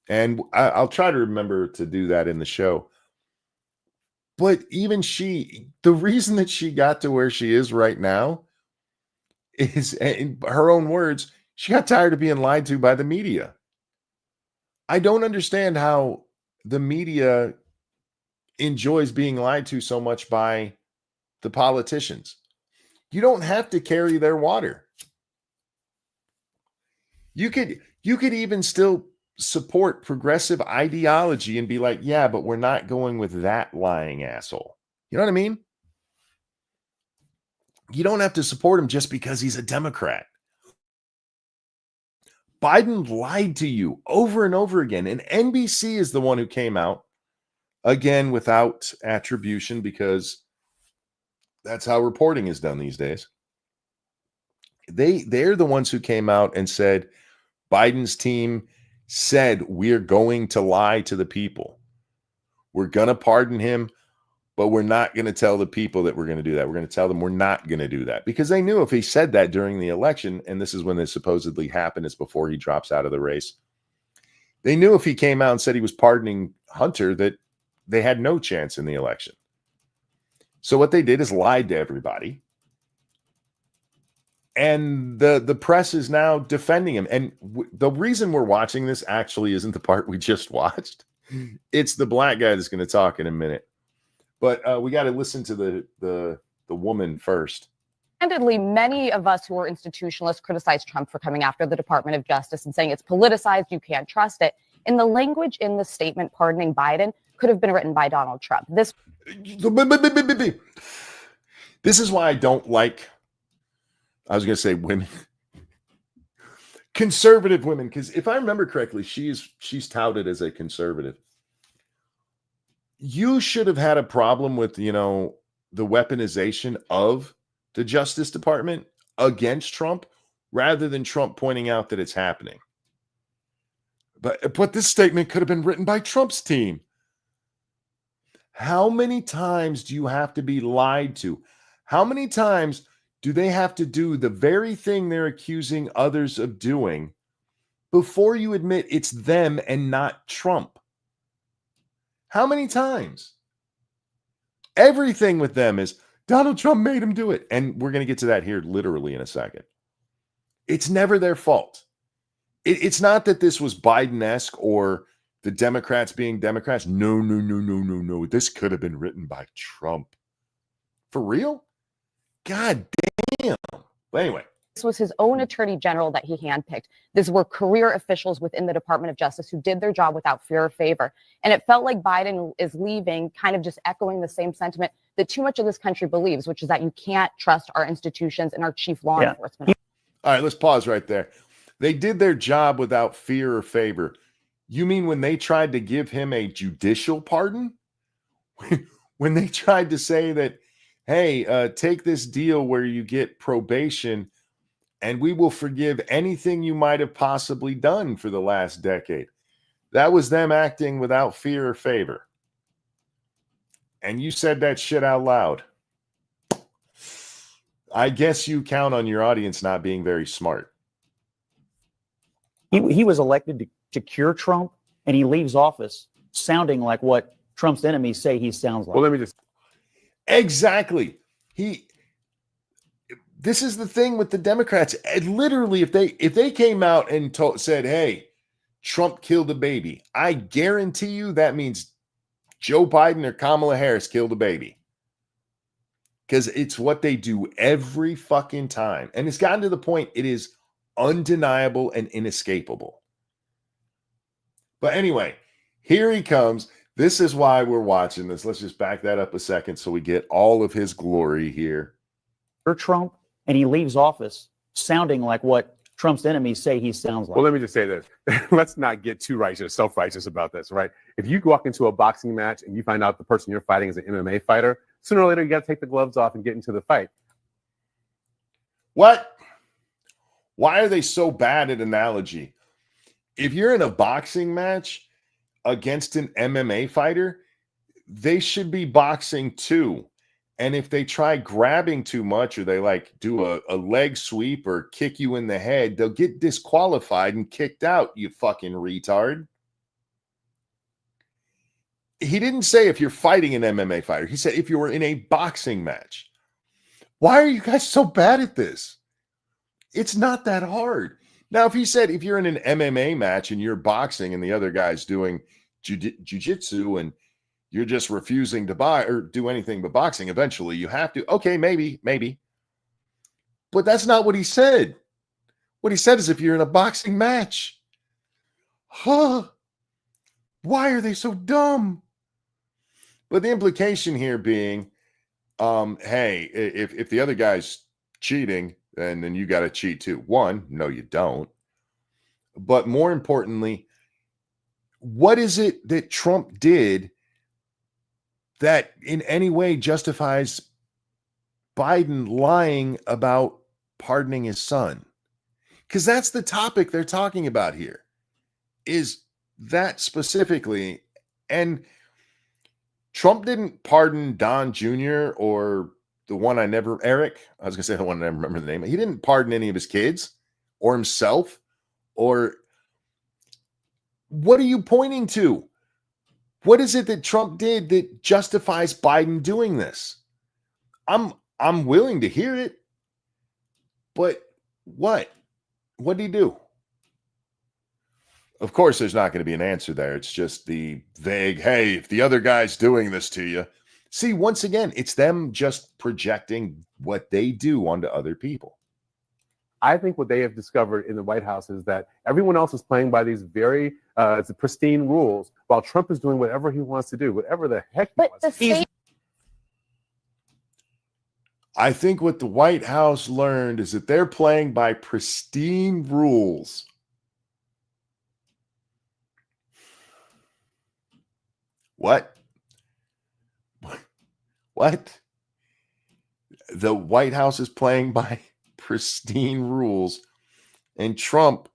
Speaker 1: And I'll try to remember to do that in the show. But even she, the reason that she got to where she is right now is, in her own words, she got tired of being lied to by the media. I don't understand how the media enjoys being lied to so much by the politicians. You don't have to carry their water. You could even still support progressive ideology and be like, yeah, but we're not going with that lying asshole. You know what I mean? You don't have to support him just because he's a Democrat. Biden lied to you over and over again. And NBC is the one who came out, again, without attribution, because that's how reporting is done these days. They're the ones who came out and said, Biden's team said, we're going to lie to the people. We're going to pardon him, but we're not going to tell the people that we're going to do that. We're going to tell them we're not going to do that, because they knew if he said that during the election, and this is when this supposedly happened, it's before he drops out of the race. They knew if he came out and said he was pardoning Hunter, that they had no chance in the election. So what they did is lied to everybody. And the press is now defending him. And the reason we're watching this actually isn't the part we just watched. It's the black guy that's going to talk in a minute. But we got to listen to the woman first.
Speaker 7: Candidly, many of us who are institutionalists criticize Trump for coming after the Department of Justice and saying it's politicized, you can't trust it. And the language in the statement pardoning Biden could have been written by Donald Trump.
Speaker 1: This is why I don't like, I was going to say women, conservative women, because if I remember correctly, she's touted as a conservative. You should have had a problem with, the weaponization of the Justice Department against Trump rather than Trump pointing out that it's happening. But this statement could have been written by Trump's team. How many times do you have to be lied to? How many times do they have to do the very thing they're accusing others of doing before you admit it's them and not Trump? How many times? Everything with them is Donald Trump made him do it. And we're going to get to that here literally in a second. It's never their fault. It's not that this was Biden-esque or the Democrats being Democrats. No. This could have been written by Trump. For real? God damn. But anyway.
Speaker 7: This was his own attorney general that he handpicked. These were career officials within the Department of Justice who did their job without fear or favor. And it felt like Biden is leaving, kind of just echoing the same sentiment that too much of this country believes, which is that you can't trust our institutions and our chief law enforcement.
Speaker 1: All right, let's pause right there. They did their job without fear or favor. You mean when they tried to give him a judicial pardon? When they tried to say that, hey, take this deal where you get probation and we will forgive anything you might have possibly done for the last decade. That was them acting without fear or favor. And you said that shit out loud. I guess you count on your audience not being very smart.
Speaker 6: He was elected to cure Trump, and he leaves office sounding like what Trump's enemies say he sounds like.
Speaker 3: Well, let me just.
Speaker 1: Exactly. This is the thing with the Democrats. And literally, if they came out and said, hey, Trump killed a baby, I guarantee you that means Joe Biden or Kamala Harris killed a baby. Because it's what they do every fucking time. And it's gotten to the point it is undeniable and inescapable. But anyway, here he comes. This is why we're watching this. Let's just back that up a second so we get all of his glory here.
Speaker 6: For Trump, and he leaves office sounding like what Trump's enemies say he sounds like.
Speaker 3: Well, let me just say this. Let's not get too self-righteous about this, right? If you walk into a boxing match and you find out the person you're fighting is an MMA fighter, sooner or later you got to take the gloves off and get into the fight.
Speaker 1: What? Why are they so bad at analogy? If you're in a boxing match against an MMA fighter, they should be boxing too. And if they try grabbing too much or they do a leg sweep or kick you in the head, they'll get disqualified and kicked out, you fucking retard. He didn't say if you're fighting an MMA fighter. He said if you were in a boxing match. Why are you guys so bad at this? It's not that hard. Now, if he said if you're in an MMA match and you're boxing and the other guy's doing jiu-jitsu and you're just refusing to buy or do anything but boxing, eventually you have to. Okay, maybe. But that's not what he said. What he said is if you're in a boxing match. Huh? Why are they so dumb? But the implication here being, hey, if the other guy's cheating, and then you got to cheat too. One, no, you don't. But more importantly, what is it that Trump did that in any way justifies Biden lying about pardoning his son? Because that's the topic they're talking about here, is that specifically. And Trump didn't pardon Don Jr. or the one Eric. I was going to say the one I never remember the name. He didn't pardon any of his kids or himself. Or what are you pointing to? What is it that Trump did that justifies Biden doing this? I'm willing to hear it. But what? What did he do? Of course, there's not going to be an answer there. It's just the vague, hey, if the other guy's doing this to you. See, once again, it's them just projecting what they do onto other people.
Speaker 3: I think what they have discovered in the White House is that everyone else is playing by these very pristine rules, while Trump is doing whatever he wants to do, whatever the heck he wants to do.
Speaker 1: I think what the White House learned is that they're playing by pristine rules. What? What? The White House is playing by pristine rules, and Trump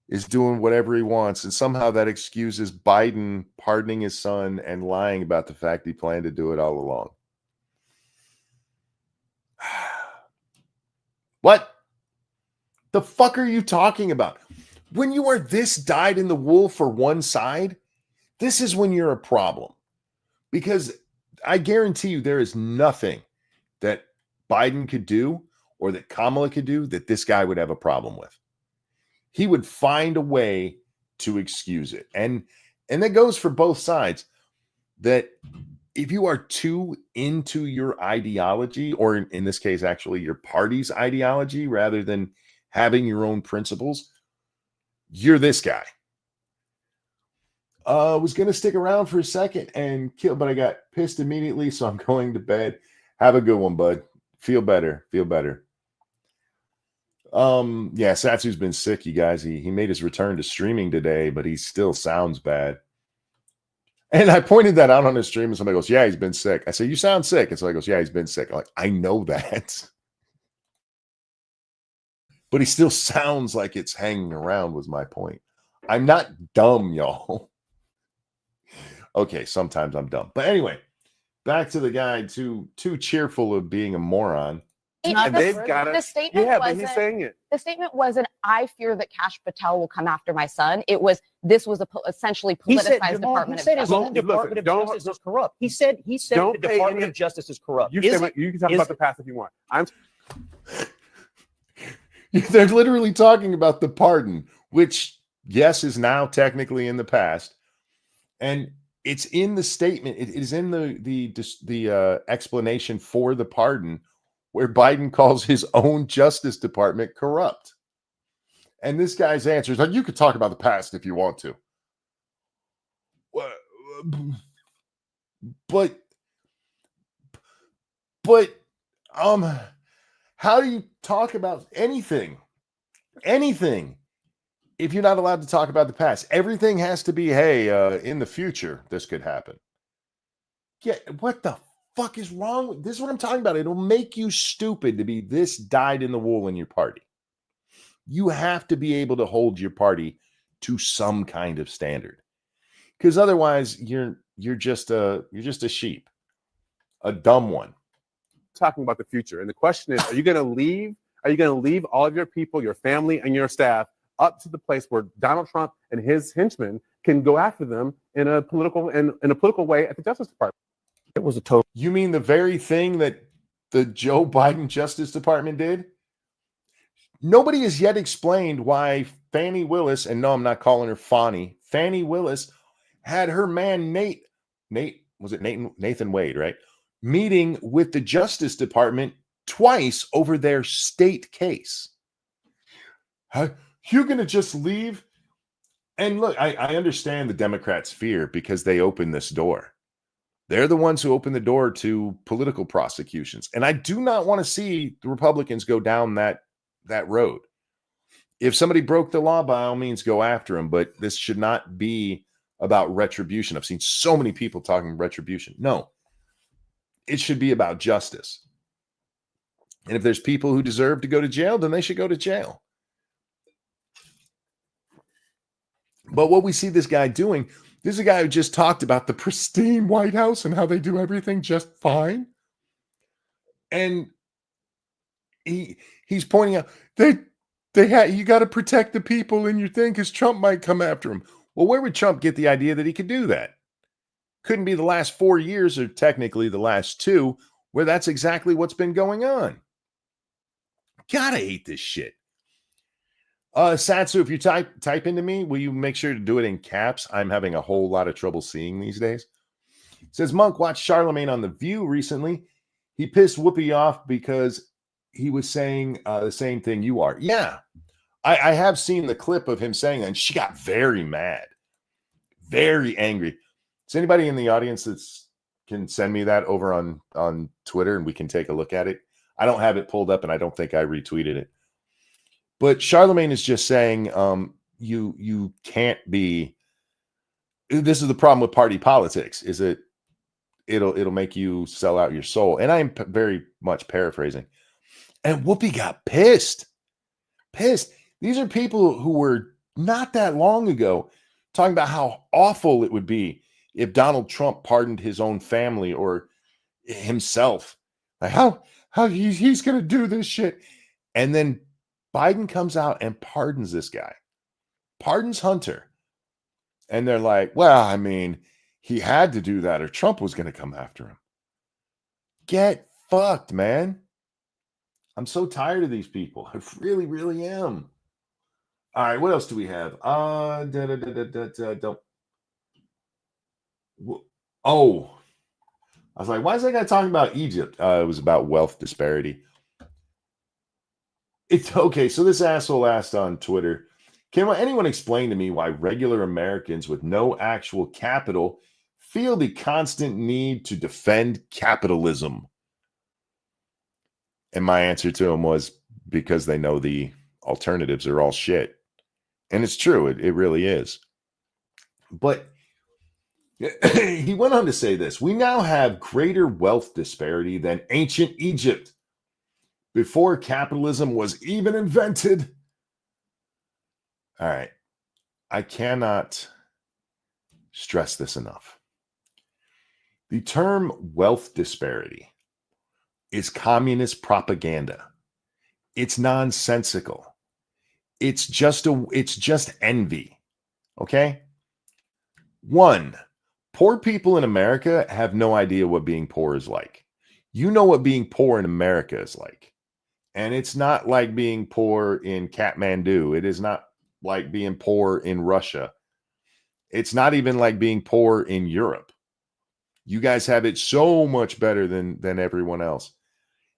Speaker 1: is doing whatever he wants, and somehow that excuses Biden pardoning his son and lying about the fact he planned to do it all along. What the fuck are you talking about? When you are this dyed in the wool for one side, this is when you're a problem. Because I guarantee you there is nothing that Biden could do or that Kamala could do that this guy would have a problem with. He would find a way to excuse it. And that goes for both sides, that if you are too into your ideology, or in this case, actually your party's ideology, rather than having your own principles, you're this guy. Was going to stick around for a second and kill, but I got pissed immediately, so I'm going to bed. Have a good one, bud. Feel better. Feel better. Yeah, Satsu's been sick, you guys. He made his return to streaming today, but he still sounds bad. And I pointed that out on his stream, and somebody goes, yeah, he's been sick. I say, you sound sick. And so he goes, yeah, he's been sick. I'm like, I know that. But he still sounds like it's hanging around, was my point. I'm not dumb, y'all. Okay, sometimes I'm dumb. But anyway, back to the guy too cheerful of being a moron.
Speaker 7: The statement
Speaker 3: but
Speaker 7: wasn't,
Speaker 3: he's saying it.
Speaker 7: the statement wasn't, I fear that Kash Patel will come after my son. It was, this was essentially politicized Department of Justice.
Speaker 6: The Department of Justice is corrupt. He said the Department of Justice is corrupt.
Speaker 3: You can talk about the past if you want.
Speaker 1: They're literally talking about the pardon, which, yes, is now technically in the past. And it's in the statement. It is in the explanation for the pardon, where Biden calls his own Justice Department corrupt. And this guy's answer is like, you could talk about the past if you want to. But how do you talk about anything if you're not allowed to talk about the past? Everything has to be, hey, in the future, this could happen. Yeah, what the fuck is wrong with this? Is what I'm talking about. It'll make you stupid to be this dyed in the wool in your party. You have to be able to hold your party to some kind of standard, because otherwise you're just a sheep, a dumb one.
Speaker 3: Talking about the future, and the question is, are you going to leave all of your people, your family, and your staff up to the place where Donald Trump and his henchmen can go after them in a political way at the Justice Department?
Speaker 6: It was a total.
Speaker 1: You mean the very thing that the Joe Biden Justice Department did? Nobody has yet explained why Fannie Willis, and no, I'm not calling her Fannie Willis, had her man Nathan Wade, right? Meeting with the Justice Department twice over their state case. You're going to just leave? And look, I understand the Democrats' fear because they opened this door. They're the ones who opened the door to political prosecutions. And I do not want to see the Republicans go down that road. If somebody broke the law, by all means, go after them. But this should not be about retribution. I've seen so many people talking retribution. No, it should be about justice. And if there's people who deserve to go to jail, then they should go to jail. But what we see this guy doing, this is a guy who just talked about the pristine White House and how they do everything just fine. And he's pointing out you got to protect the people in your thing because Trump might come after him. Well, where would Trump get the idea that he could do that? Couldn't be the last 4 years, or technically the last 2, where that's exactly what's been going on. Gotta hate this shit. Satsu, if you type into me, will you make sure to do it in caps? I'm having a whole lot of trouble seeing these days. It says, Monk watched Charlemagne on The View recently. He pissed Whoopi off because he was saying the same thing you are. Yeah, I have seen the clip of him saying that, and she got very mad, very angry. Is anybody in the audience that can send me that over on Twitter and we can take a look at it? I don't have it pulled up, and I don't think I retweeted it. But Charlemagne is just saying, you can't be. This is the problem with party politics: is it'll make you sell out your soul. And I'm very much paraphrasing. And Whoopi got pissed. These are people who were not that long ago talking about how awful it would be if Donald Trump pardoned his own family or himself. Like how he's going to do this shit. And then Biden comes out and pardons this guy. Pardons Hunter. And they're like, well, I mean, he had to do that or Trump was going to come after him. Get fucked, man. I'm so tired of these people. I really, really am. All right, what else do we have? Don't. Oh, I was like, why is that guy talking about Egypt? It was about wealth disparity. It's okay. So this asshole asked on Twitter, can anyone explain to me why regular Americans with no actual capital feel the constant need to defend capitalism? And my answer to him was because they know the alternatives are all shit. And it's true. It really is. But he went on to say this. We now have greater wealth disparity than ancient Egypt before capitalism was even invented. All right. I cannot stress this enough. The term wealth disparity is communist propaganda. It's nonsensical. It's just envy. Okay? One, poor people in America have no idea what being poor is like. You know what being poor in America is like. And it's not like being poor in Kathmandu. It is not like being poor in Russia. It's not even like being poor in Europe. You guys have it so much better than everyone else.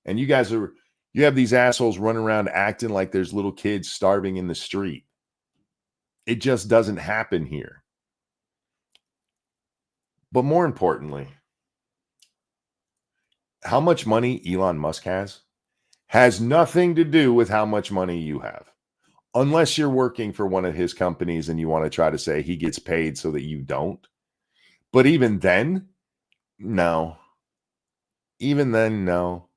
Speaker 1: And you have these assholes running around acting like there's little kids starving in the street. It just doesn't happen here. But more importantly, how much money Elon Musk has nothing to do with how much money you have. Unless you're working for one of his companies and you want to try to say he gets paid so that you don't. But even then, no. Even then, no.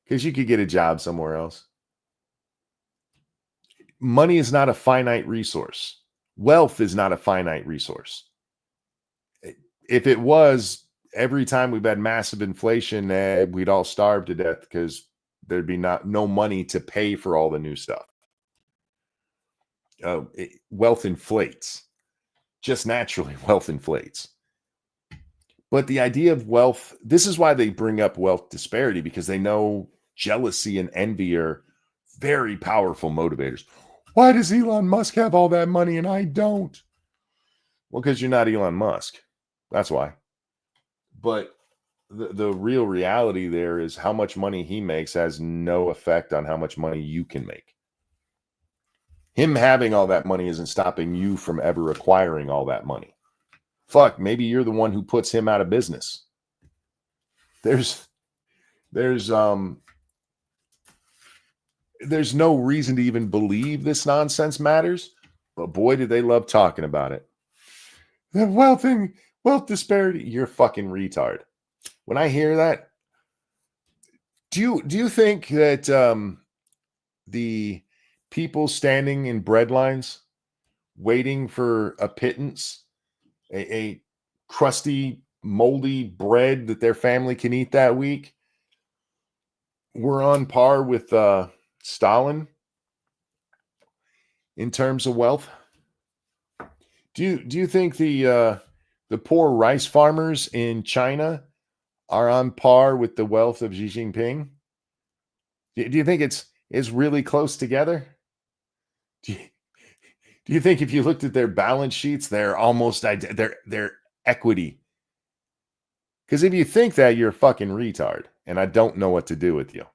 Speaker 1: Because you could get a job somewhere else. Money is not a finite resource. Wealth is not a finite resource. If it was, every time we've had massive inflation, we'd all starve to death because there'd be no money to pay for all the new stuff. Wealth inflates. Just naturally, wealth inflates. But the idea of wealth, this is why they bring up wealth disparity, because they know jealousy and envy are very powerful motivators. Why does Elon Musk have all that money and I don't? Well, because you're not Elon Musk. That's why. But the real reality there is how much money he makes has no effect on how much money you can make. Him having all that money isn't stopping you from ever acquiring all that money. Fuck, maybe you're the one who puts him out of business. There's no reason to even believe this nonsense matters, but boy, did they love talking about it. The wealth disparity, you're a fucking retard. When I hear that, do you think that the people standing in bread lines waiting for a pittance, a crusty, moldy bread that their family can eat that week, were on par with Stalin in terms of wealth? Do you think the poor rice farmers in China are on par with the wealth of Xi Jinping? Do you think it's really close together? Do you think if you looked at their balance sheets, they're almost they're equity? Because if you think that, you're a fucking retard, and I don't know what to do with you.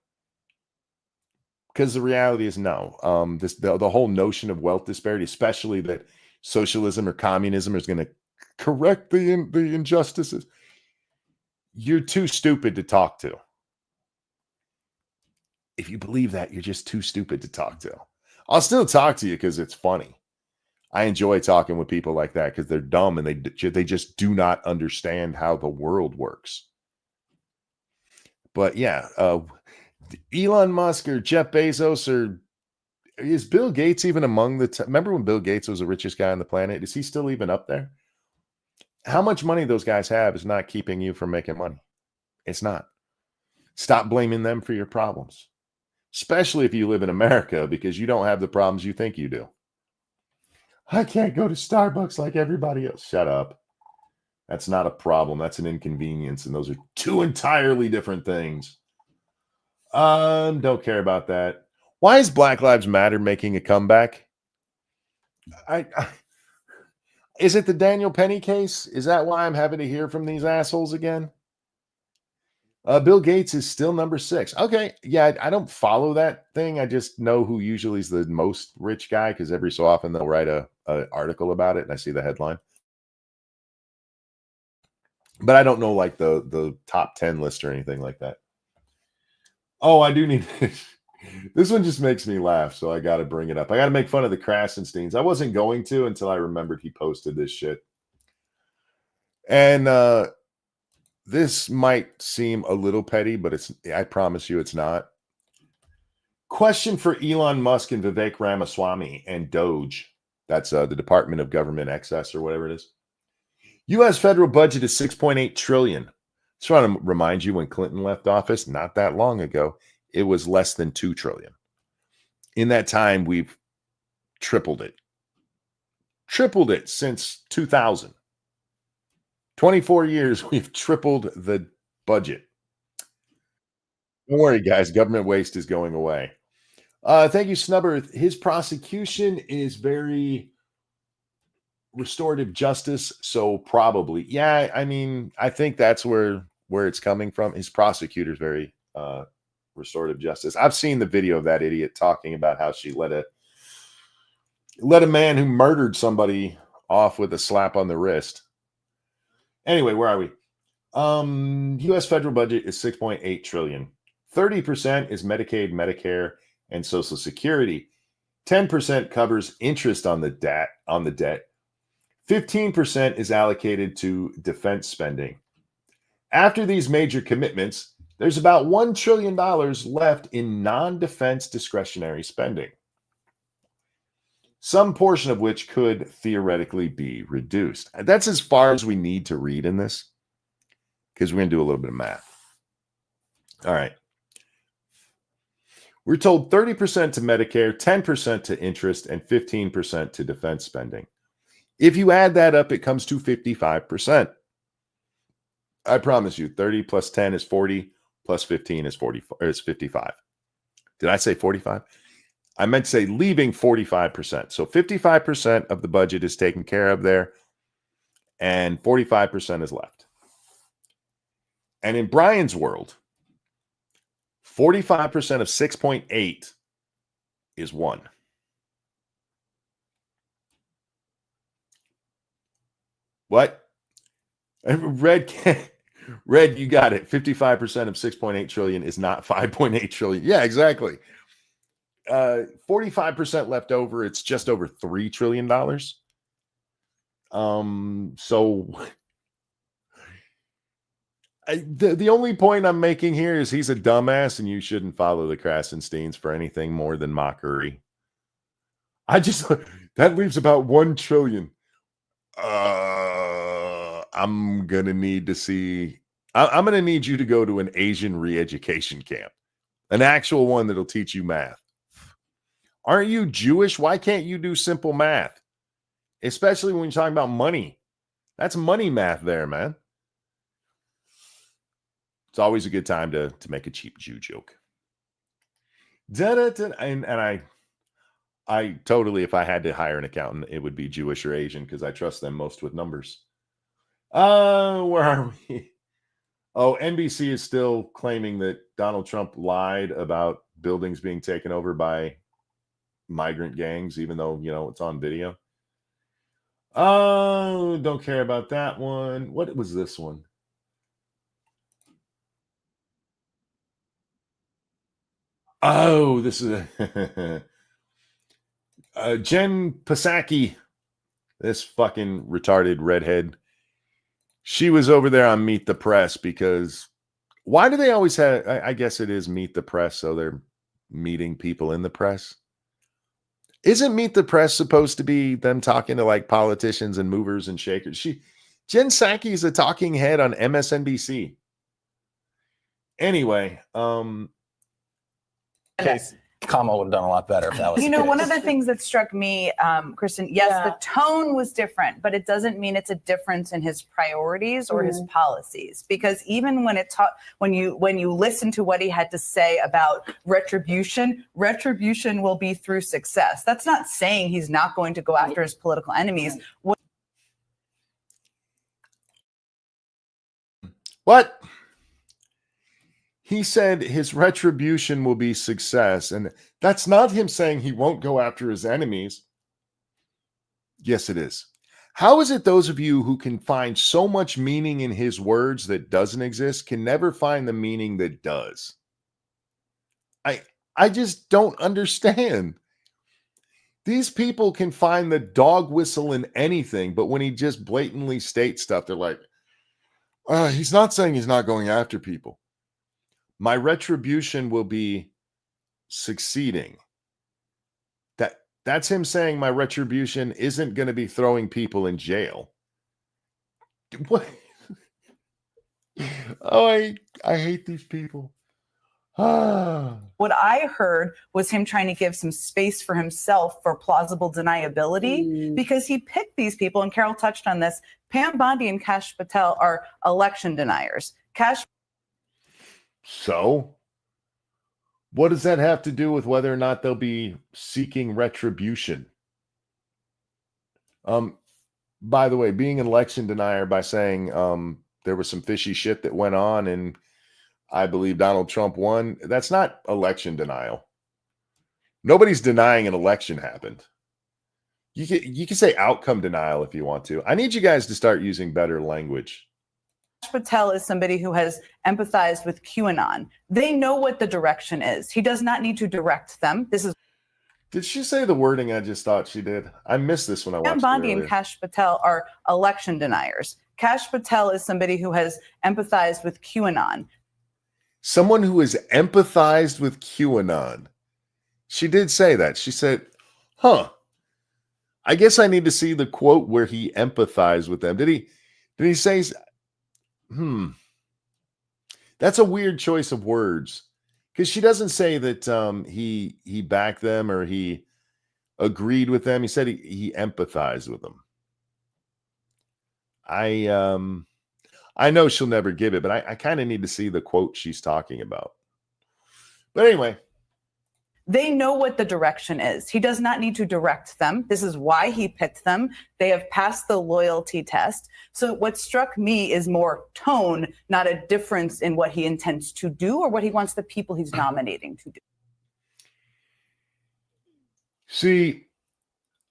Speaker 1: Because the reality is no. The whole notion of wealth disparity, especially that socialism or communism is going to correct the injustices, you're too stupid to talk to. if you believe that, you're just too stupid to talk to. I'll still talk to you because it's funny. I enjoy talking with people like that because they're dumb and they just do not understand how the world works. But yeah, Elon Musk or Jeff Bezos or is Bill Gates even among the? Remember when Bill Gates was the richest guy on the planet? Is he still even up there? How much money those guys have is not keeping you from making money. It's not. Stop blaming them for your problems, especially if you live in America because you don't have the problems you think you do. I can't go to Starbucks like everybody else. Shut up. That's not a problem. That's an inconvenience. And those are two entirely different things. Don't care about that. Why is Black Lives Matter making a comeback? Is it the Daniel Penny case? Is that why I'm having to hear from these assholes again? Bill Gates is still number 6. Okay. Yeah, I don't follow that thing. I just know who usually is the most rich guy because every so often they'll write a article about it and I see the headline. But I don't know like the top 10 list or anything like that. Oh, I do need this one just makes me laugh, so I got to bring it up. I got to make fun of the Krasensteins. I wasn't going to until I remembered he posted this shit. And this might seem a little petty, but I promise you it's not. Question for Elon Musk and Vivek Ramaswamy and Doge. That's the Department of Government Excess or whatever it is. U.S. federal budget is $6.8 trillion. Just want to remind you when Clinton left office, not that long ago, it was less than $2 trillion. In that time, we've tripled it. Tripled it since 2000. 24 years, we've tripled the budget. Don't worry, guys. Government waste is going away. Thank you, Snubber. His prosecution is very restorative justice, so probably. Yeah, I mean, I think that's where it's coming from. His prosecutor's very restorative justice. I've seen the video of that idiot talking about how she let a man who murdered somebody off with a slap on the wrist. Anyway, where are we? U.S. federal budget is $6.8 trillion. 30% is Medicaid, Medicare, and Social Security. 10% covers interest on the debt. 15% is allocated to defense spending. After these major commitments, there's about $1 trillion left in non-defense discretionary spending, some portion of which could theoretically be reduced. That's as far as we need to read in this, because we're going to do a little bit of math. All right. We're told 30% to Medicare, 10% to interest, and 15% to defense spending. If you add that up, it comes to 55%. I promise you, 30 plus 10 is 40, plus 15 is 55. Did I say 45? I meant to say leaving 45%. So 55% of the budget is taken care of there, and 45% is left. And in Brian's world, 45% of 6.8 is 1. What? Red, you got it. 55% of 6.8 trillion is not 5.8 trillion. Yeah, exactly. 45% left over. It's just over $3 trillion. So the only point I'm making here is he's a dumbass and you shouldn't follow the Krasensteins for anything more than mockery. That leaves about 1 trillion. I'm going to need to see. I'm going to need you to go to an Asian re-education camp, an actual one that'll teach you math. Aren't you Jewish? Why can't you do simple math? Especially when you're talking about money. That's money math there, man. It's always a good time to make a cheap Jew joke. And I totally, if I had to hire an accountant, it would be Jewish or Asian because I trust them most with numbers. Where are we? Oh, NBC is still claiming that Donald Trump lied about buildings being taken over by migrant gangs, even though, it's on video. Oh, don't care about that one. What was this one? Oh, this is Jen Psaki, this fucking retarded redhead. She was over there on Meet the Press because why do they always have? I guess it is Meet the Press, so they're meeting people in the press. Isn't Meet the Press supposed to be them talking to like politicians and movers and shakers? Jen Psaki is a talking head on MSNBC. Anyway,
Speaker 8: Case Kamala would have done a lot better if that was
Speaker 9: You
Speaker 8: the
Speaker 9: know,
Speaker 8: case.
Speaker 9: one of the things that struck me, Kristen, yes,
Speaker 7: Yeah.
Speaker 9: the tone was different, but it doesn't mean it's a difference in his priorities or his policies. Because even when when you listen to what he had to say about retribution will be through success. That's not saying he's not going to go after his political enemies.
Speaker 1: what? He said his retribution will be success. And that's not him saying he won't go after his enemies. Yes, it is. How is it those of you who can find so much meaning in his words that doesn't exist can never find the meaning that does? I just don't understand. These people can find the dog whistle in anything, but when he just blatantly states stuff, they're like, he's not saying he's not going after people. My retribution will be succeeding. That's him saying my retribution isn't going to be throwing people in jail. What? Oh, I hate these people.
Speaker 9: What I heard was him trying to give some space for himself for plausible deniability because he picked these people, and Carol touched on this. Pam Bondi and Kash Patel are election deniers.
Speaker 1: So, what does that have to do with whether or not they'll be seeking retribution? By the way, being an election denier by saying there was some fishy shit that went on and I believe Donald Trump won, that's not election denial. Nobody's denying an election happened. You can say outcome denial if you want to. I need you guys to start using better language.
Speaker 9: Patel is somebody who has empathized with QAnon. They know what the direction is. He does not need to direct them. This is
Speaker 1: Did she say the wording I just thought she did? I missed this when I watched
Speaker 9: Pam
Speaker 1: it
Speaker 9: Bondi
Speaker 1: earlier.
Speaker 9: and Kash Patel are election deniers. Kash Patel is somebody who has empathized with QAnon.
Speaker 1: Someone who has empathized with QAnon. She did say that. She said, I guess I need to see the quote where he empathized with them. Did he say, that's a weird choice of words because she doesn't say that he backed them or he agreed with them. He said he empathized with them. I know she'll never give it, but I kind of need to see the quote she's talking about. But anyway.
Speaker 9: They know what the direction is. He does not need to direct them. This is why he picked them. They have passed the loyalty test. So what struck me is more tone, not a difference in what he intends to do or what he wants the people he's nominating to do.
Speaker 1: See,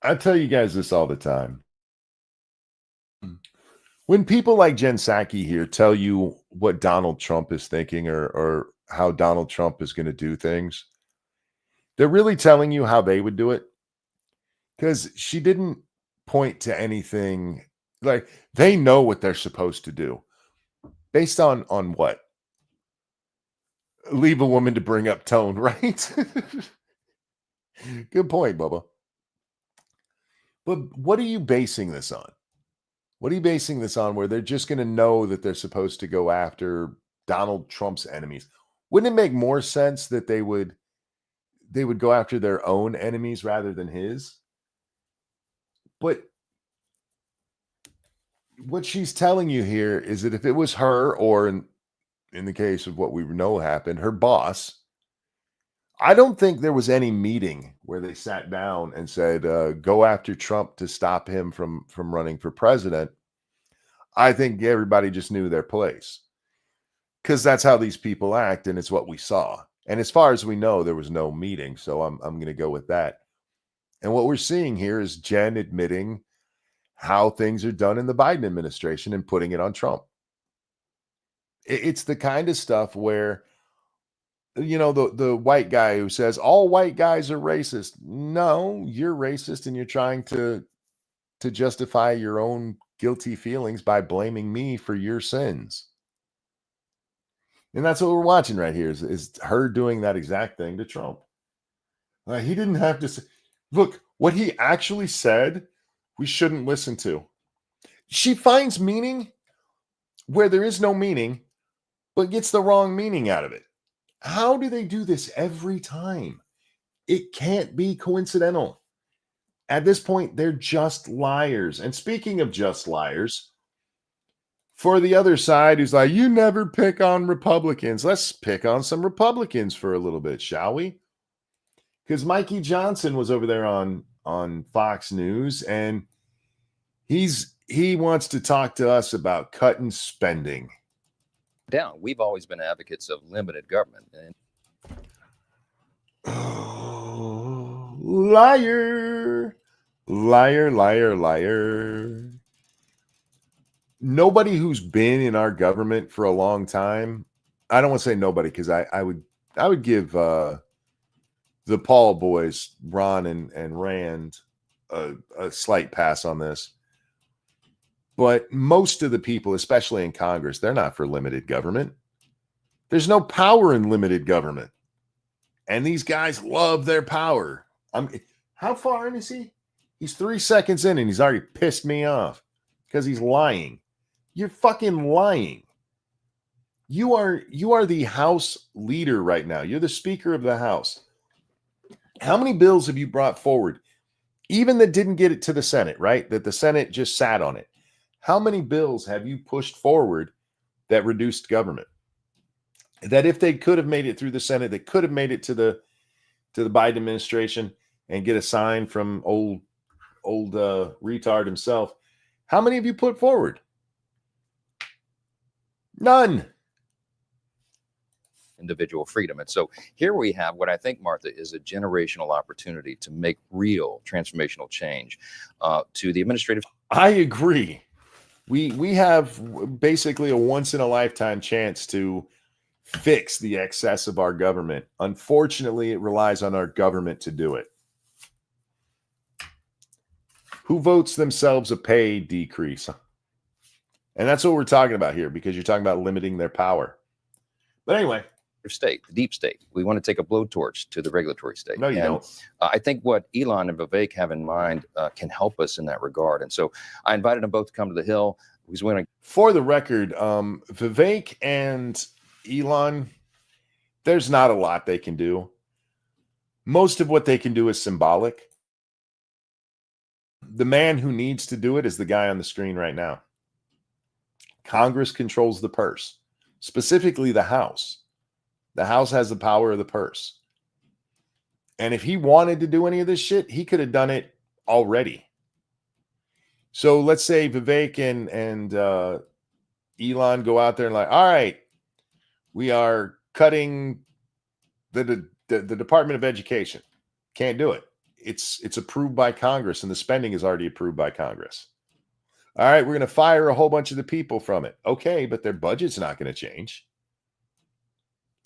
Speaker 1: I tell you guys this all the time. When people like Jen Psaki here tell you what Donald Trump is thinking or how Donald Trump is going to do things, they're really telling you how they would do it because she didn't point to anything like they know what they're supposed to do based on what? Leave a woman to bring up tone, right? Good point, Bubba. But what are you basing this on? What are you basing this on where they're just going to know that they're supposed to go after Donald Trump's enemies? Wouldn't it make more sense that they would go after their own enemies rather than his? But what she's telling you here is that if it was her or in the case of what we know happened, her boss, I don't think there was any meeting where they sat down and said, go after Trump to stop him from running for president. I think everybody just knew their place because that's how these people act. And it's what we saw. And as far as we know, there was no meeting. So I'm going to go with that. And what we're seeing here is Jen admitting how things are done in the Biden administration and putting it on Trump. It's the kind of stuff where the white guy who says all white guys are racist. No, you're racist, and you're trying to justify your own guilty feelings by blaming me for your sins. And that's what we're watching right here is her doing that exact thing to Trump. He didn't have to say, look, what he actually said, we shouldn't listen to. She finds meaning where there is no meaning, but gets the wrong meaning out of it. How do they do this every time? It can't be coincidental. At this point, they're just liars. And speaking of just liars, for the other side who's like, you never pick on Republicans, let's pick on some Republicans for a little bit, shall we? Because Mikey Johnson was over there on Fox News, and he wants to talk to us about cutting spending.
Speaker 10: Down. We've always been advocates of limited government.
Speaker 1: Oh, liar, liar, liar, liar. Nobody who's been in our government for a long time, I don't want to say nobody, because I would give the Paul boys, Ron and Rand, a slight pass on this. But most of the people, especially in Congress, they're not for limited government. There's no power in limited government. And these guys love their power. How far in is he? He's 3 seconds in and he's already pissed me off because he's lying. You're fucking lying. You are the House leader right now. You're the Speaker of the House. How many bills have you brought forward? Even that didn't get it to the Senate, right? That the Senate just sat on it. How many bills have you pushed forward that reduced government? That if they could have made it through the Senate, they could have made it to the Biden administration and get a sign from old retard himself. How many have you put forward? None.
Speaker 10: Individual freedom. And so here we have what I think, Martha, is a generational opportunity to make real transformational change to the administrative.
Speaker 1: I agree. We have basically a once in a lifetime chance to fix the excess of our government. Unfortunately, it relies on our government to do it. Who votes themselves a pay decrease? And that's what we're talking about here, because you're talking about limiting their power. But anyway.
Speaker 10: State, the deep state. We want to take a blowtorch to the regulatory state.
Speaker 1: No, you don't.
Speaker 10: I think what Elon and Vivek have in mind can help us in that regard. And so I invited them both to come to the Hill.
Speaker 1: For the record, Vivek and Elon, there's not a lot they can do. Most of what they can do is symbolic. The man who needs to do it is the guy on the screen right now. Congress controls the purse, specifically the House. The House has the power of the purse. And if he wanted to do any of this shit, he could have done it already. So let's say Vivek and Elon go out there and like, all right, we are cutting the Department of Education. Can't do it. It's approved by Congress, and the spending is already approved by Congress. All right, we're going to fire a whole bunch of the people from it. Okay, but their budget's not going to change.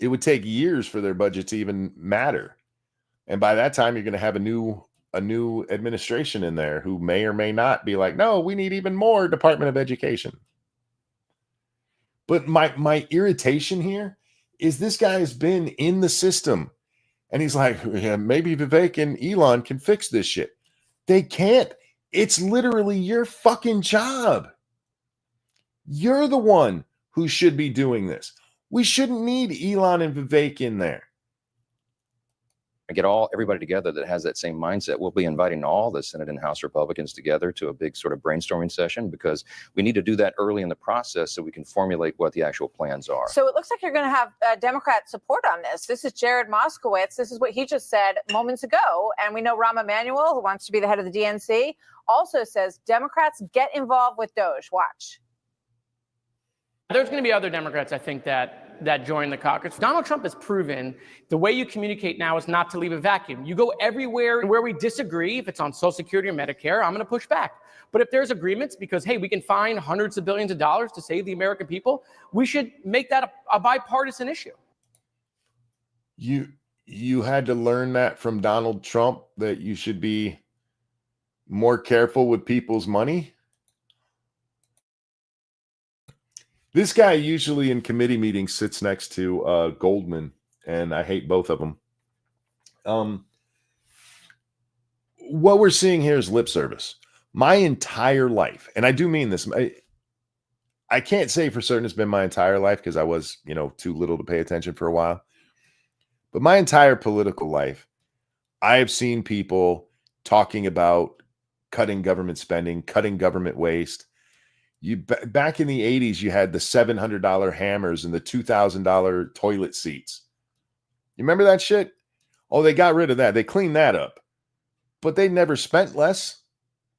Speaker 1: It would take years for their budget to even matter. And by that time, you're going to have a new administration in there who may or may not be like, no, we need even more Department of Education. But my irritation here is this guy has been in the system. And he's like, yeah, maybe Vivek and Elon can fix this shit. They can't. It's literally your fucking job. You're the one who should be doing this. We shouldn't need Elon and Vivek in there.
Speaker 10: Get everybody together that has that same mindset. We'll be inviting all the Senate and House Republicans together to a big sort of brainstorming session, because we need to do that early in the process so we can formulate what the actual plans are.
Speaker 11: So it looks like you're going to have Democrat support on this. This is Jared Moskowitz. This is what he just said moments ago. And we know Rahm Emanuel, who wants to be the head of the DNC, also says Democrats get involved with DOJ. Watch.
Speaker 12: There's going to be other Democrats, I think, that join the caucus. Donald Trump has proven the way you communicate now is not to leave a vacuum. You go everywhere where we disagree. If it's on Social Security or Medicare, I'm going to push back. But if there's agreements because, hey, we can find hundreds of billions of dollars to save the American people, we should make that a bipartisan issue.
Speaker 1: You had to learn that from Donald Trump, that you should be more careful with people's money. This guy usually in committee meetings sits next to Goldman, and I hate both of them. What we're seeing here is lip service. My entire life, and I do mean this, I can't say for certain it's been my entire life because I was, too little to pay attention for a while. But my entire political life, I have seen people talking about cutting government spending, cutting government waste. Back in the 80s, you had the $700 hammers and the $2,000 toilet seats. You remember that shit? Oh, they got rid of that. They cleaned that up. But they never spent less.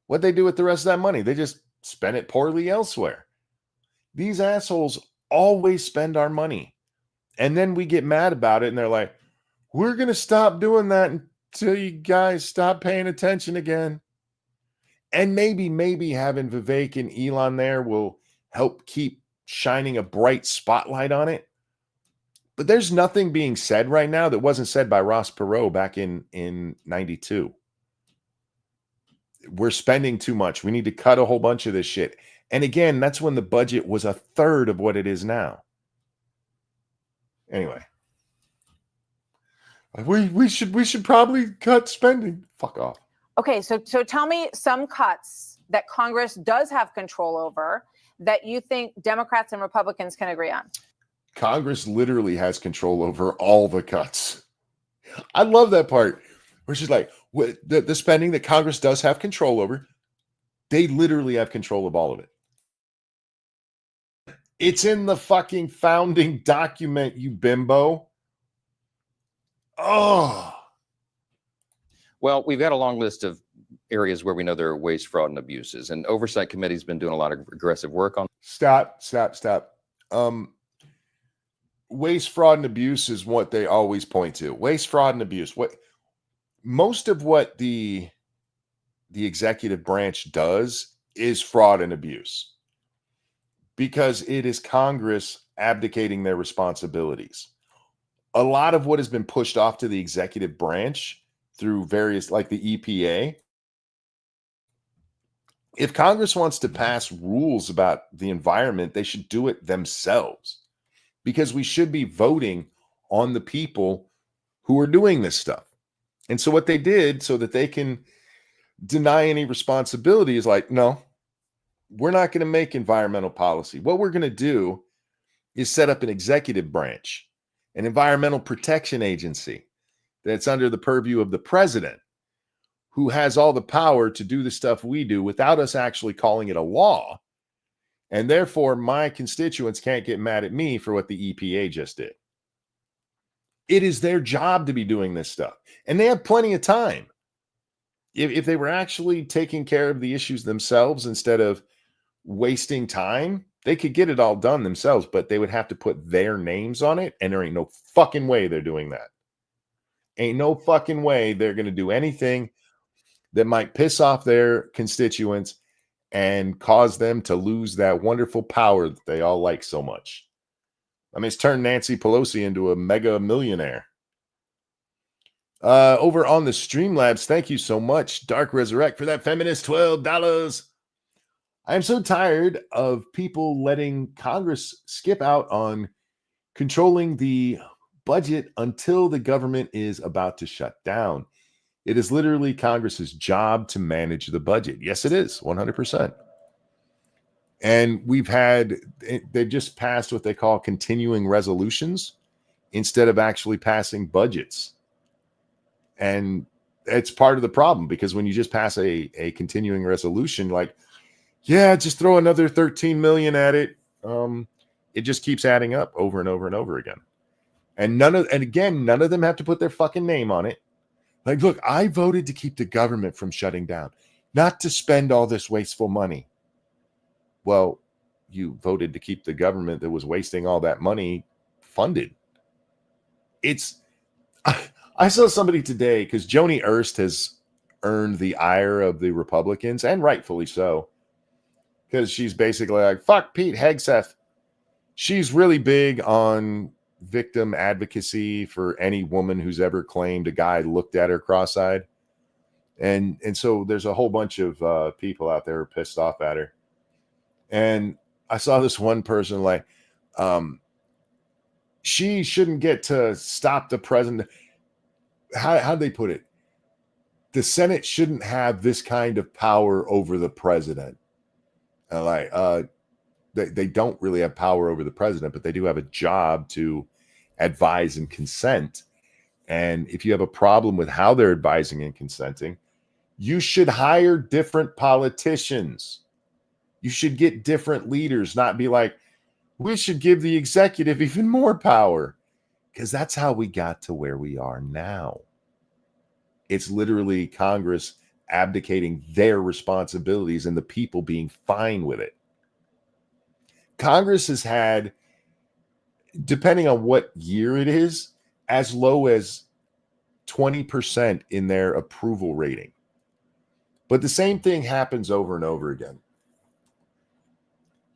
Speaker 1: What'd they do with the rest of that money? They just spent it poorly elsewhere. These assholes always spend our money. And then we get mad about it, and they're like, we're going to stop doing that until you guys stop paying attention again. And maybe having Vivek and Elon there will help keep shining a bright spotlight on it. But there's nothing being said right now that wasn't said by Ross Perot back in 92. We're spending too much. We need to cut a whole bunch of this shit. And again, that's when the budget was a third of what it is now. Anyway. We should probably cut spending. Fuck off.
Speaker 11: Okay, so tell me some cuts that Congress does have control over that you think Democrats and Republicans can agree on.
Speaker 1: Congress literally has control over all the cuts. I love that part where she's like, the spending that Congress does have control over, they literally have control of all of it. It's in the fucking founding document, you bimbo. Oh.
Speaker 10: Well, we've got a long list of areas where we know there are waste, fraud, and abuses, and Oversight Committee's been doing a lot of aggressive work on.
Speaker 1: Stop. Waste, fraud, and abuse is what they always point to. Waste, fraud, and abuse. Most of what the executive branch does is fraud and abuse, because it is Congress abdicating their responsibilities. A lot of what has been pushed off to the executive branch through various, like the EPA. If Congress wants to pass rules about the environment, they should do it themselves, because we should be voting on the people who are doing this stuff. And so what they did, so that they can deny any responsibility, is like, no, we're not going to make environmental policy. What we're going to do is set up an executive branch, an environmental protection agency that's under the purview of the president, who has all the power to do the stuff we do without us actually calling it a law. And therefore, my constituents can't get mad at me for what the EPA just did. It is their job to be doing this stuff. And they have plenty of time. If they were actually taking care of the issues themselves instead of wasting time, they could get it all done themselves, but they would have to put their names on it. And there ain't no fucking way they're doing that. Ain't no fucking way they're going to do anything that might piss off their constituents and cause them to lose that wonderful power that they all like so much. I mean, it's turned Nancy Pelosi into a mega millionaire. Over on the Streamlabs, thank you so much, Dark Resurrect, for that feminist $12. I am so tired of people letting Congress skip out on controlling the budget until the government is about to shut down. It is literally Congress's job to manage the budget. Yes, it is, 100%. And they've just passed what they call continuing resolutions instead of actually passing budgets. And it's part of the problem, because when you just pass a continuing resolution, like, yeah, just throw another 13 million at it, it just keeps adding up over and over and over again. And none of them have to put their fucking name on it. Like, look, I voted to keep the government from shutting down, not to spend all this wasteful money. Well, you voted to keep the government that was wasting all that money funded. I saw somebody today, because Joni Ernst has earned the ire of the Republicans, and rightfully so, because she's basically like, fuck Pete Hegseth. She's really big on victim advocacy for any woman who's ever claimed a guy looked at her cross-eyed. And so there's a whole bunch of people out there who are pissed off at her. And I saw this one person like, she shouldn't get to stop the president. How'd they put it? The Senate shouldn't have this kind of power over the president. They don't really have power over the president, but they do have a job to advise and consent. And if you have a problem with how they're advising and consenting, you should hire different politicians. You should get different leaders, not be like, we should give the executive even more power, because that's how we got to where we are now. It's literally Congress abdicating their responsibilities and the people being fine with it. Congress has had, depending on what year it is, as low as 20% in their approval rating. But the same thing happens over and over again.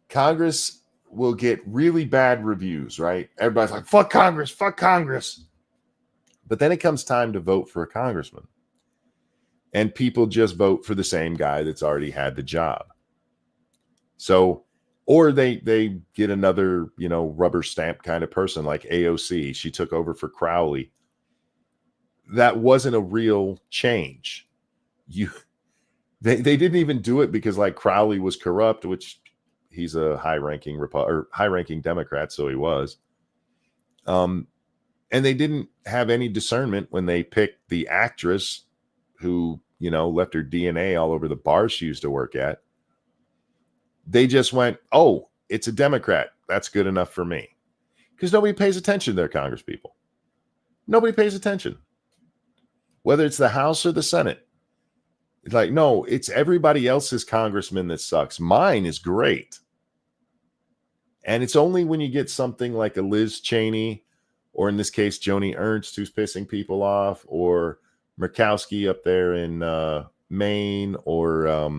Speaker 1: Congress will get really bad reviews, right? Everybody's like, fuck Congress, fuck Congress. But then it comes time to vote for a congressman. And people just vote for the same guy that's already had the job. So, or they get another, rubber stamp kind of person like AOC. She took over for Crowley. That wasn't a real change. They didn't even do it because like Crowley was corrupt, which he's a high-ranking Democrat, so he was. And they didn't have any discernment when they picked the actress who, left her DNA all over the bar she used to work at. They just went, oh, it's a Democrat. That's good enough for me. Because nobody pays attention to their congresspeople. Nobody pays attention. Whether it's the House or the Senate. It's like, no, it's everybody else's congressman that sucks. Mine is great. And it's only when you get something like a Liz Cheney, or in this case, Joni Ernst, who's pissing people off, or Murkowski up there in Maine, or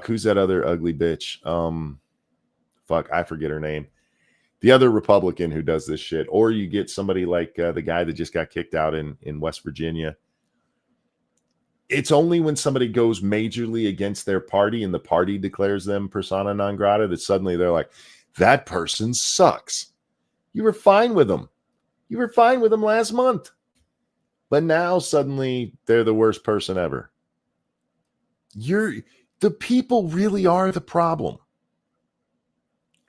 Speaker 1: who's that other ugly bitch? I forget her name. The other Republican who does this shit. Or you get somebody like the guy that just got kicked out in West Virginia. It's only when somebody goes majorly against their party and the party declares them persona non grata that suddenly they're like, that person sucks. You were fine with them. You were fine with them last month. But now suddenly they're the worst person ever. The people really are the problem.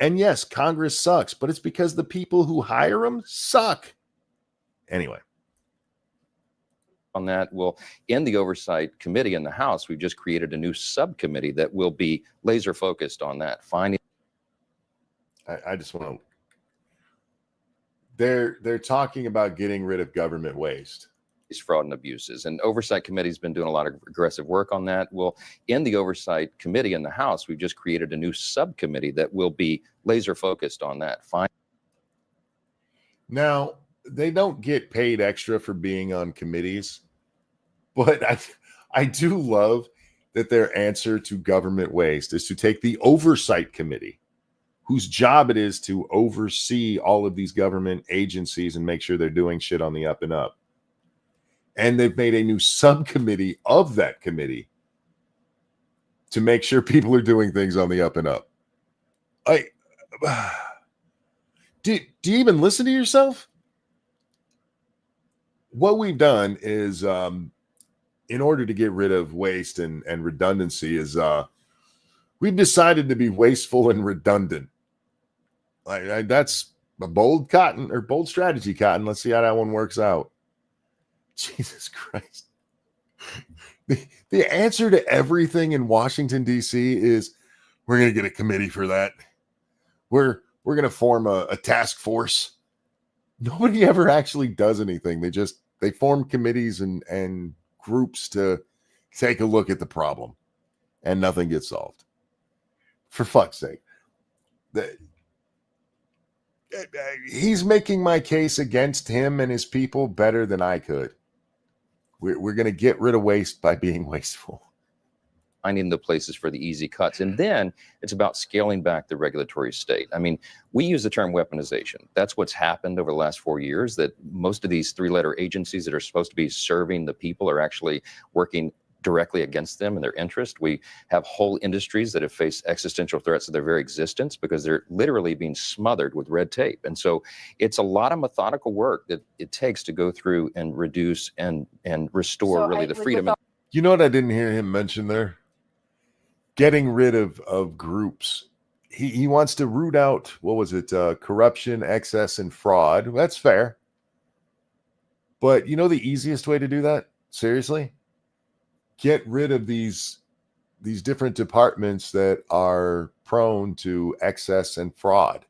Speaker 1: And yes, Congress sucks, but it's because the people who hire them suck. Anyway.
Speaker 10: On that, in the Oversight Committee in the House, we've just created a new subcommittee that will be laser focused on that. Finding.
Speaker 1: I just want to. They're talking about getting rid of government waste.
Speaker 10: Fraud and abuses, and Oversight Committee's been doing a lot of aggressive work on that. In the Oversight Committee in the House, we've just created a new subcommittee that will be laser focused on that.
Speaker 1: Now, they don't get paid extra for being on committees, but I do love that their answer to government waste is to take the Oversight Committee, whose job it is to oversee all of these government agencies and make sure they're doing shit on the up and up. And they've made a new subcommittee of that committee to make sure people are doing things on the up and up. Do you even listen to yourself? What we've done is, in order to get rid of waste and redundancy, is we've decided to be wasteful and redundant. That's a bold strategy, Cotton. Let's see how that one works out. Jesus Christ. The answer to everything in Washington, D.C. is we're going to get a committee for that. We're going to form a task force. Nobody ever actually does anything. They form committees and groups to take a look at the problem, and nothing gets solved. For fuck's sake. He's making my case against him and his people better than I could. We're going to get rid of waste by being wasteful.
Speaker 10: finding the places for the easy cuts. And then it's about scaling back the regulatory state. I mean, we use the term weaponization. That's what's happened over the last 4 years, that most of these 3-letter agencies that are supposed to be serving the people are actually working directly against them and their interest. We have whole industries that have faced existential threats to their very existence because they're literally being smothered with red tape. And so it's a lot of methodical work that it takes to go through and reduce and restore really the freedom.
Speaker 1: You know what I didn't hear him mention there? Getting rid of groups. He wants to root out, what was it? Corruption, excess, and fraud. That's fair. But you know the easiest way to do that? Seriously? Get rid of these different departments that are prone to excess and fraud.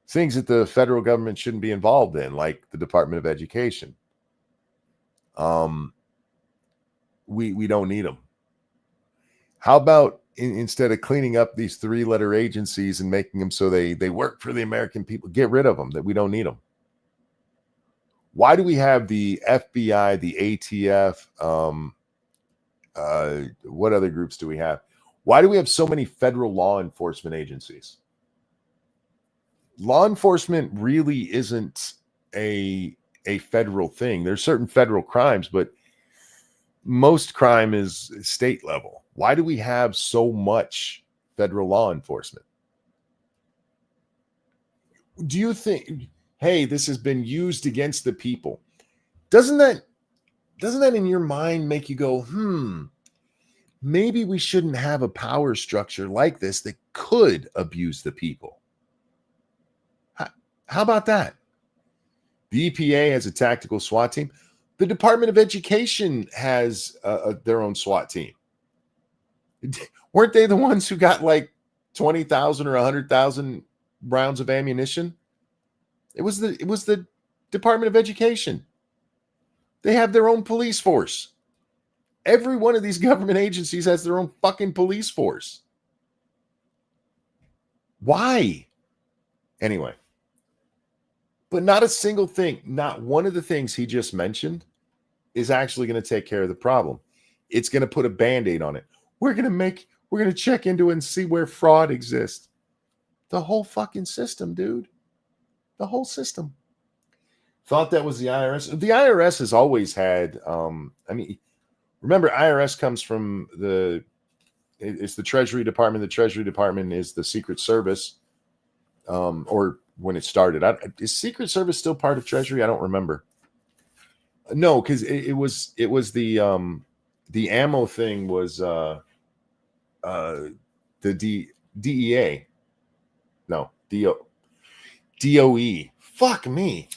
Speaker 1: Things that the federal government shouldn't be involved in, like the Department of Education. We don't need them. How about instead of cleaning up these 3-letter agencies and making them so they work for the American people, get rid of them, that we don't need them. Why do we have the FBI, the ATF, what other groups do we have? Why do we have so many federal law enforcement agencies? Law enforcement really isn't a federal thing. There's certain federal crimes, but most crime is state level. Why do we have so much federal law enforcement? Do you think, hey, this has been used against the people? Doesn't that in your mind make you go, maybe we shouldn't have a power structure like this that could abuse the people? How about that? The EPA has a tactical SWAT team. The Department of Education has their own SWAT team. Weren't they the ones who got like 20,000 or 100,000 rounds of ammunition? It was the Department of Education. They have their own police force. Every one of these government agencies has their own fucking police force. Why? Anyway. But not a single thing, not one of the things he just mentioned is actually going to take care of the problem. It's going to put a Band-Aid on it. We're going to check into it and see where fraud exists. The whole fucking system, dude. The whole system. Thought that was the IRS. The IRS has always had, remember, IRS comes from it's the Treasury Department. The Treasury Department is the Secret Service, or when it started. Is Secret Service still part of Treasury? I don't remember. No, because it was the ammo thing was the DEA. No, DOE. Fuck me.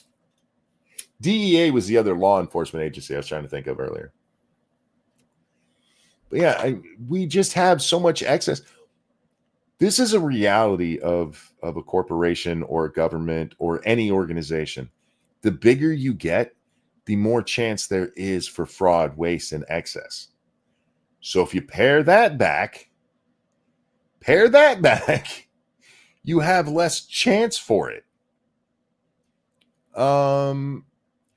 Speaker 1: DEA was the other law enforcement agency I was trying to think of earlier. But yeah, we just have so much excess. This is a reality of a corporation or a government or any organization. The bigger you get, the more chance there is for fraud, waste, and excess. So if you pare that back, you have less chance for it.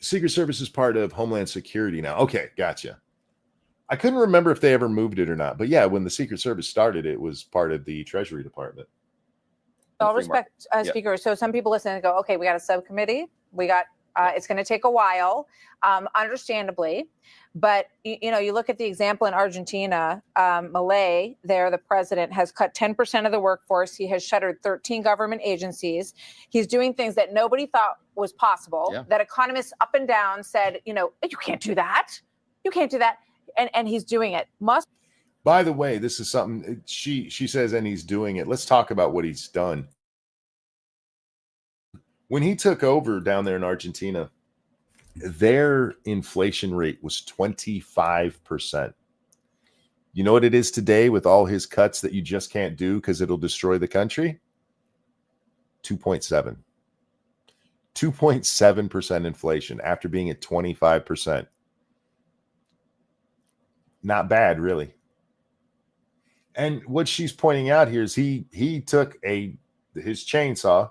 Speaker 1: Secret Service is part of Homeland Security now. Okay, gotcha. I couldn't remember if they ever moved it or not. But yeah, when the Secret Service started, it was part of the Treasury Department.
Speaker 11: All respect, Speaker. So some people listen and go, okay, we got a subcommittee. We got, it's going to take a while, understandably. But, you look at the example in Argentina, Milei, the president, has cut 10% of the workforce. He has shuttered 13 government agencies. He's doing things that nobody thought was possible, that economists up and down said, you can't do that. You can't do that. And he's doing it.
Speaker 1: By the way, this is something she says, and he's doing it. Let's talk about what he's done. When he took over down there in Argentina, their inflation rate was 25%. You know what it is today with all his cuts that you just can't do because it'll destroy the country? 2.7. 2.7% inflation after being at 25%. Not bad, really. And what she's pointing out here is he took his chainsaw,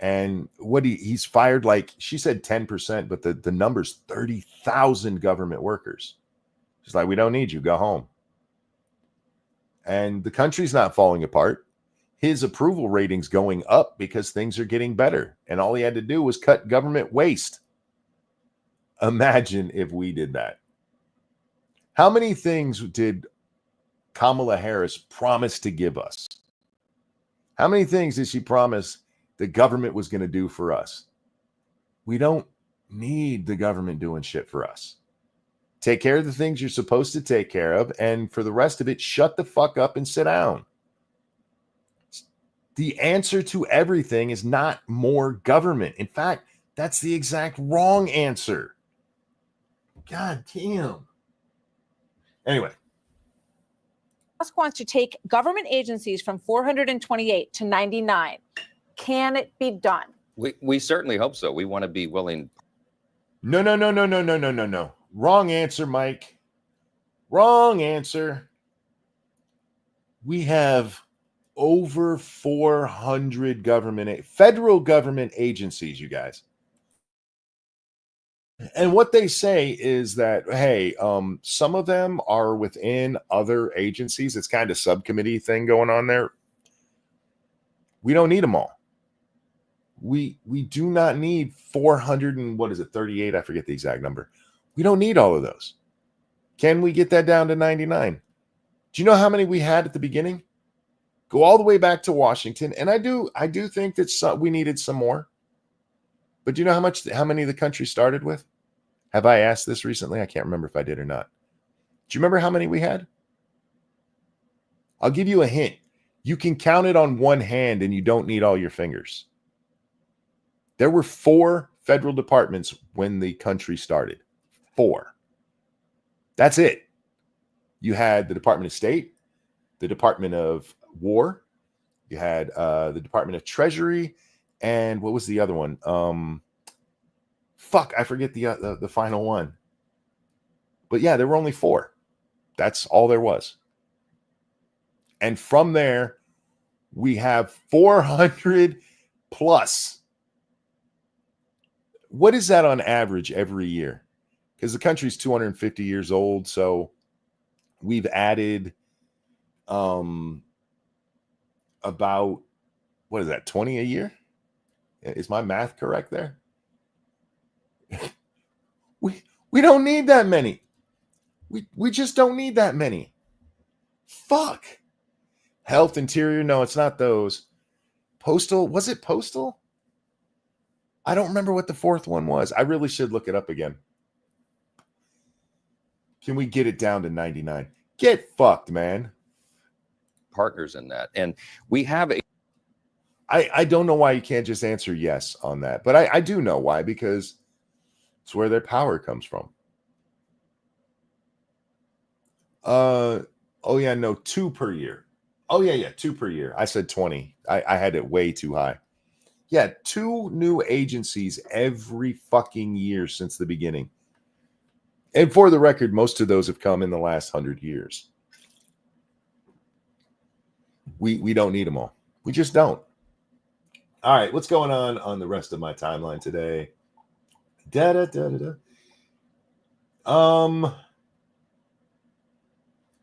Speaker 1: and he's fired, like she said 10%, but the number's 30,000 government workers. She's like, we don't need you, go home. and the country's not falling apart. His approval rating's going up because things are getting better. And all he had to do was cut government waste. Imagine if we did that. How many things did Kamala Harris promise to give us? How many things did she promise the government was going to do for us? We don't need the government doing shit for us. Take care of the things you're supposed to take care of, and for the rest of it, shut the fuck up and sit down. The answer to everything is not more government. In fact, that's the exact wrong answer. God damn. Anyway.
Speaker 11: Musk wants to take government agencies from 428 to 99. Can it be done?
Speaker 10: We certainly hope so. We want to be willing.
Speaker 1: No. Wrong answer, Mike. Wrong answer. We have over 400 federal government agencies, you guys. And what they say is that, hey, some of them are within other agencies. It's kind of subcommittee thing going on there. We don't need them all. We do not need 400 and what is it, 38? I forget the exact number. We don't need all of those. Can we get that down to 99? Do you know how many we had at the beginning? Go all the way back to Washington, and I do think that we needed some more. But do you know how many the country started with? Have I asked this recently? I can't remember if I did or not. Do you remember how many we had? I'll give you a hint. You can count it on one hand, and you don't need all your fingers. There were 4 federal departments when the country started. 4. That's it. You had the Department of State, the Department of War, you had the Department of Treasury, and what was the other one? I forget the final one. But yeah, there were only 4. That's all there was. And from there, we have 400 plus. What is that on average every year? Because the country's 250 years old, so we've added about, what is that, 20 a year? Is my math correct there? We don't need that many. We just don't need that many. Fuck. Health, Interior, no, it's not those. Postal, was it Postal? I don't remember what the 4th one was. I really should look it up again. Can we get it down to 99? Get fucked, man.
Speaker 10: Partners in that. And we have a...
Speaker 1: I don't know why you can't just answer yes on that. But I do know why, because it's where their power comes from. Oh, yeah, no, 2 per year. Oh, yeah, 2 per year. I said 20. I had it way too high. Yeah, 2 new agencies every fucking year since the beginning. And for the record, most of those have come in the last 100 years. We don't need them all. We just don't. All right, what's going on the rest of my timeline today?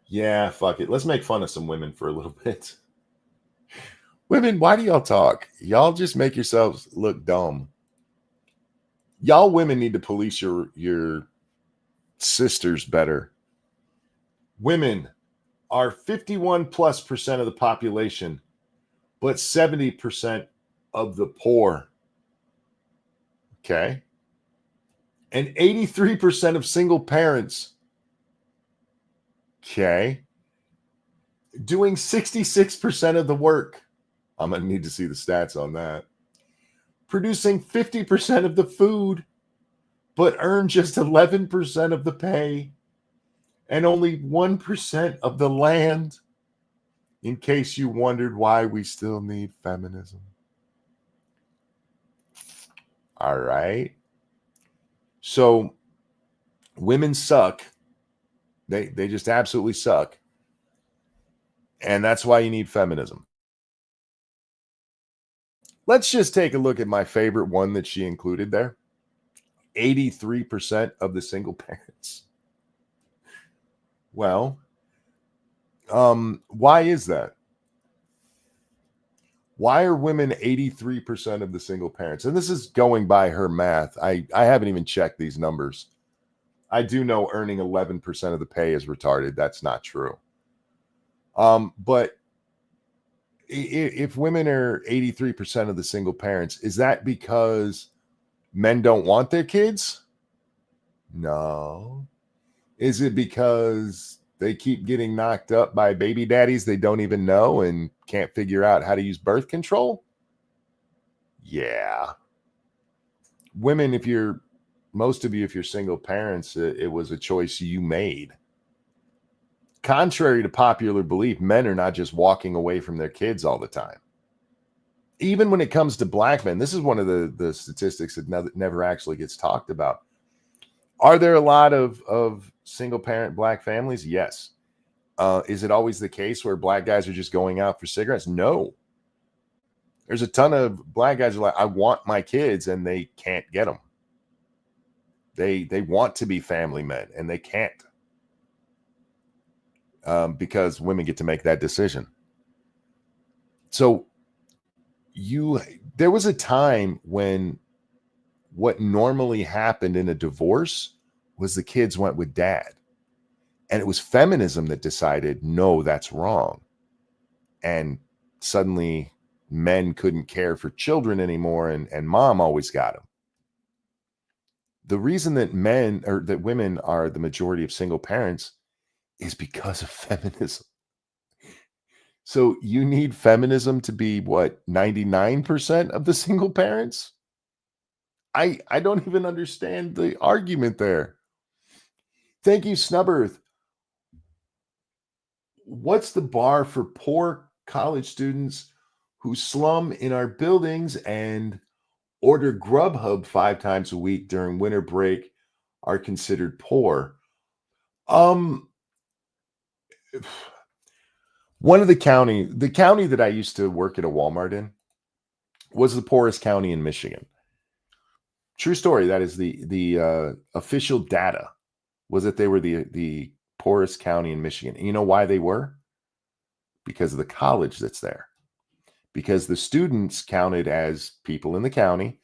Speaker 1: Yeah, fuck it. Let's make fun of some women for a little bit. Women, why do y'all talk? Y'all just make yourselves look dumb. Y'all women need to police your sisters better. Women are 51+% of the population, but 70% of the poor. Okay. And 83% of single parents. Okay. Doing 66% of the work. I'm going to need to see the stats on that. Producing 50% of the food, but earn just 11% of the pay and only 1% of the land. In case you wondered why we still need feminism. All right. So women suck. They just absolutely suck. And that's why you need feminism. Let's just take a look at my favorite one that she included there. 83% of the single parents. Well, Why is that? Why are women 83% of the single parents? And this is going by her math. I haven't even checked these numbers. I do know earning 11% of the pay is retarded. That's not true. But if women are 83% of the single parents, is that because men don't want their kids? No. Is it because they keep getting knocked up by baby daddies they don't even know and can't figure out how to use birth control? Yeah. Women, if you're single parents, it was a choice you made. Contrary to popular belief, men are not just walking away from their kids all the time. Even when it comes to black men, this is one of the statistics that never actually gets talked about. Are there a lot of single parent black families? Yes. Is it always the case where black guys are just going out for cigarettes? No. There's a ton of black guys who are like, I want my kids, and they can't get them. They want to be family men, and they can't. Because women get to make that decision. So there was a time when what normally happened in a divorce was the kids went with dad. And it was feminism that decided, no, that's wrong. And suddenly men couldn't care for children anymore, and mom always got them. The reason that women are the majority of single parents is because of feminism. So you need feminism to be what, 99% of the single parents? I don't even understand the argument there. Thank you, Snubbirth. What's the bar for poor college students who slum in our buildings and order Grubhub 5 times a week during winter break are considered poor? The county that I used to work at a Walmart in was the poorest county in Michigan. True story. That is the official data, was that they were the poorest county in Michigan. And you know why they were? Because of the college that's there. Because the students counted as people in the county.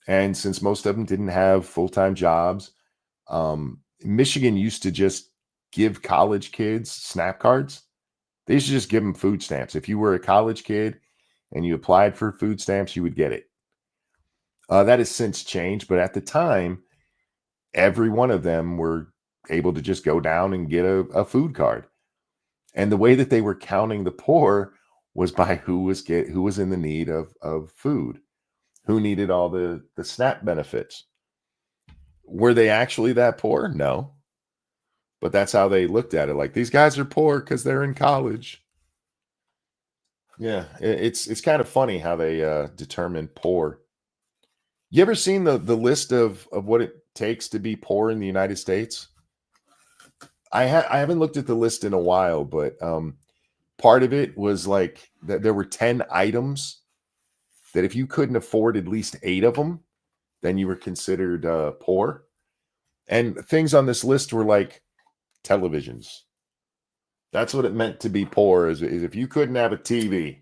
Speaker 1: And since most of them didn't have full-time jobs, Michigan used to just give college kids SNAP cards. They used to just give them food stamps. If you were a college kid and you applied for food stamps, you would get it. That has since changed, but at the time, every one of them were able to just go down and get a food card. And the way that they were counting the poor was by who was in the need of food, who needed all the SNAP benefits. Were they actually that poor? No. But that's how they looked at it. Like, these guys are poor because they're in college. Yeah, it's kind of funny how they determine poor. You ever seen the list of what it takes to be poor in the United States? I haven't looked at the list in a while, but part of it was like that there were 10 items that if you couldn't afford at least 8 of them, then you were considered poor. And things on this list were like televisions. That's what it meant to be poor, is if you couldn't have a TV.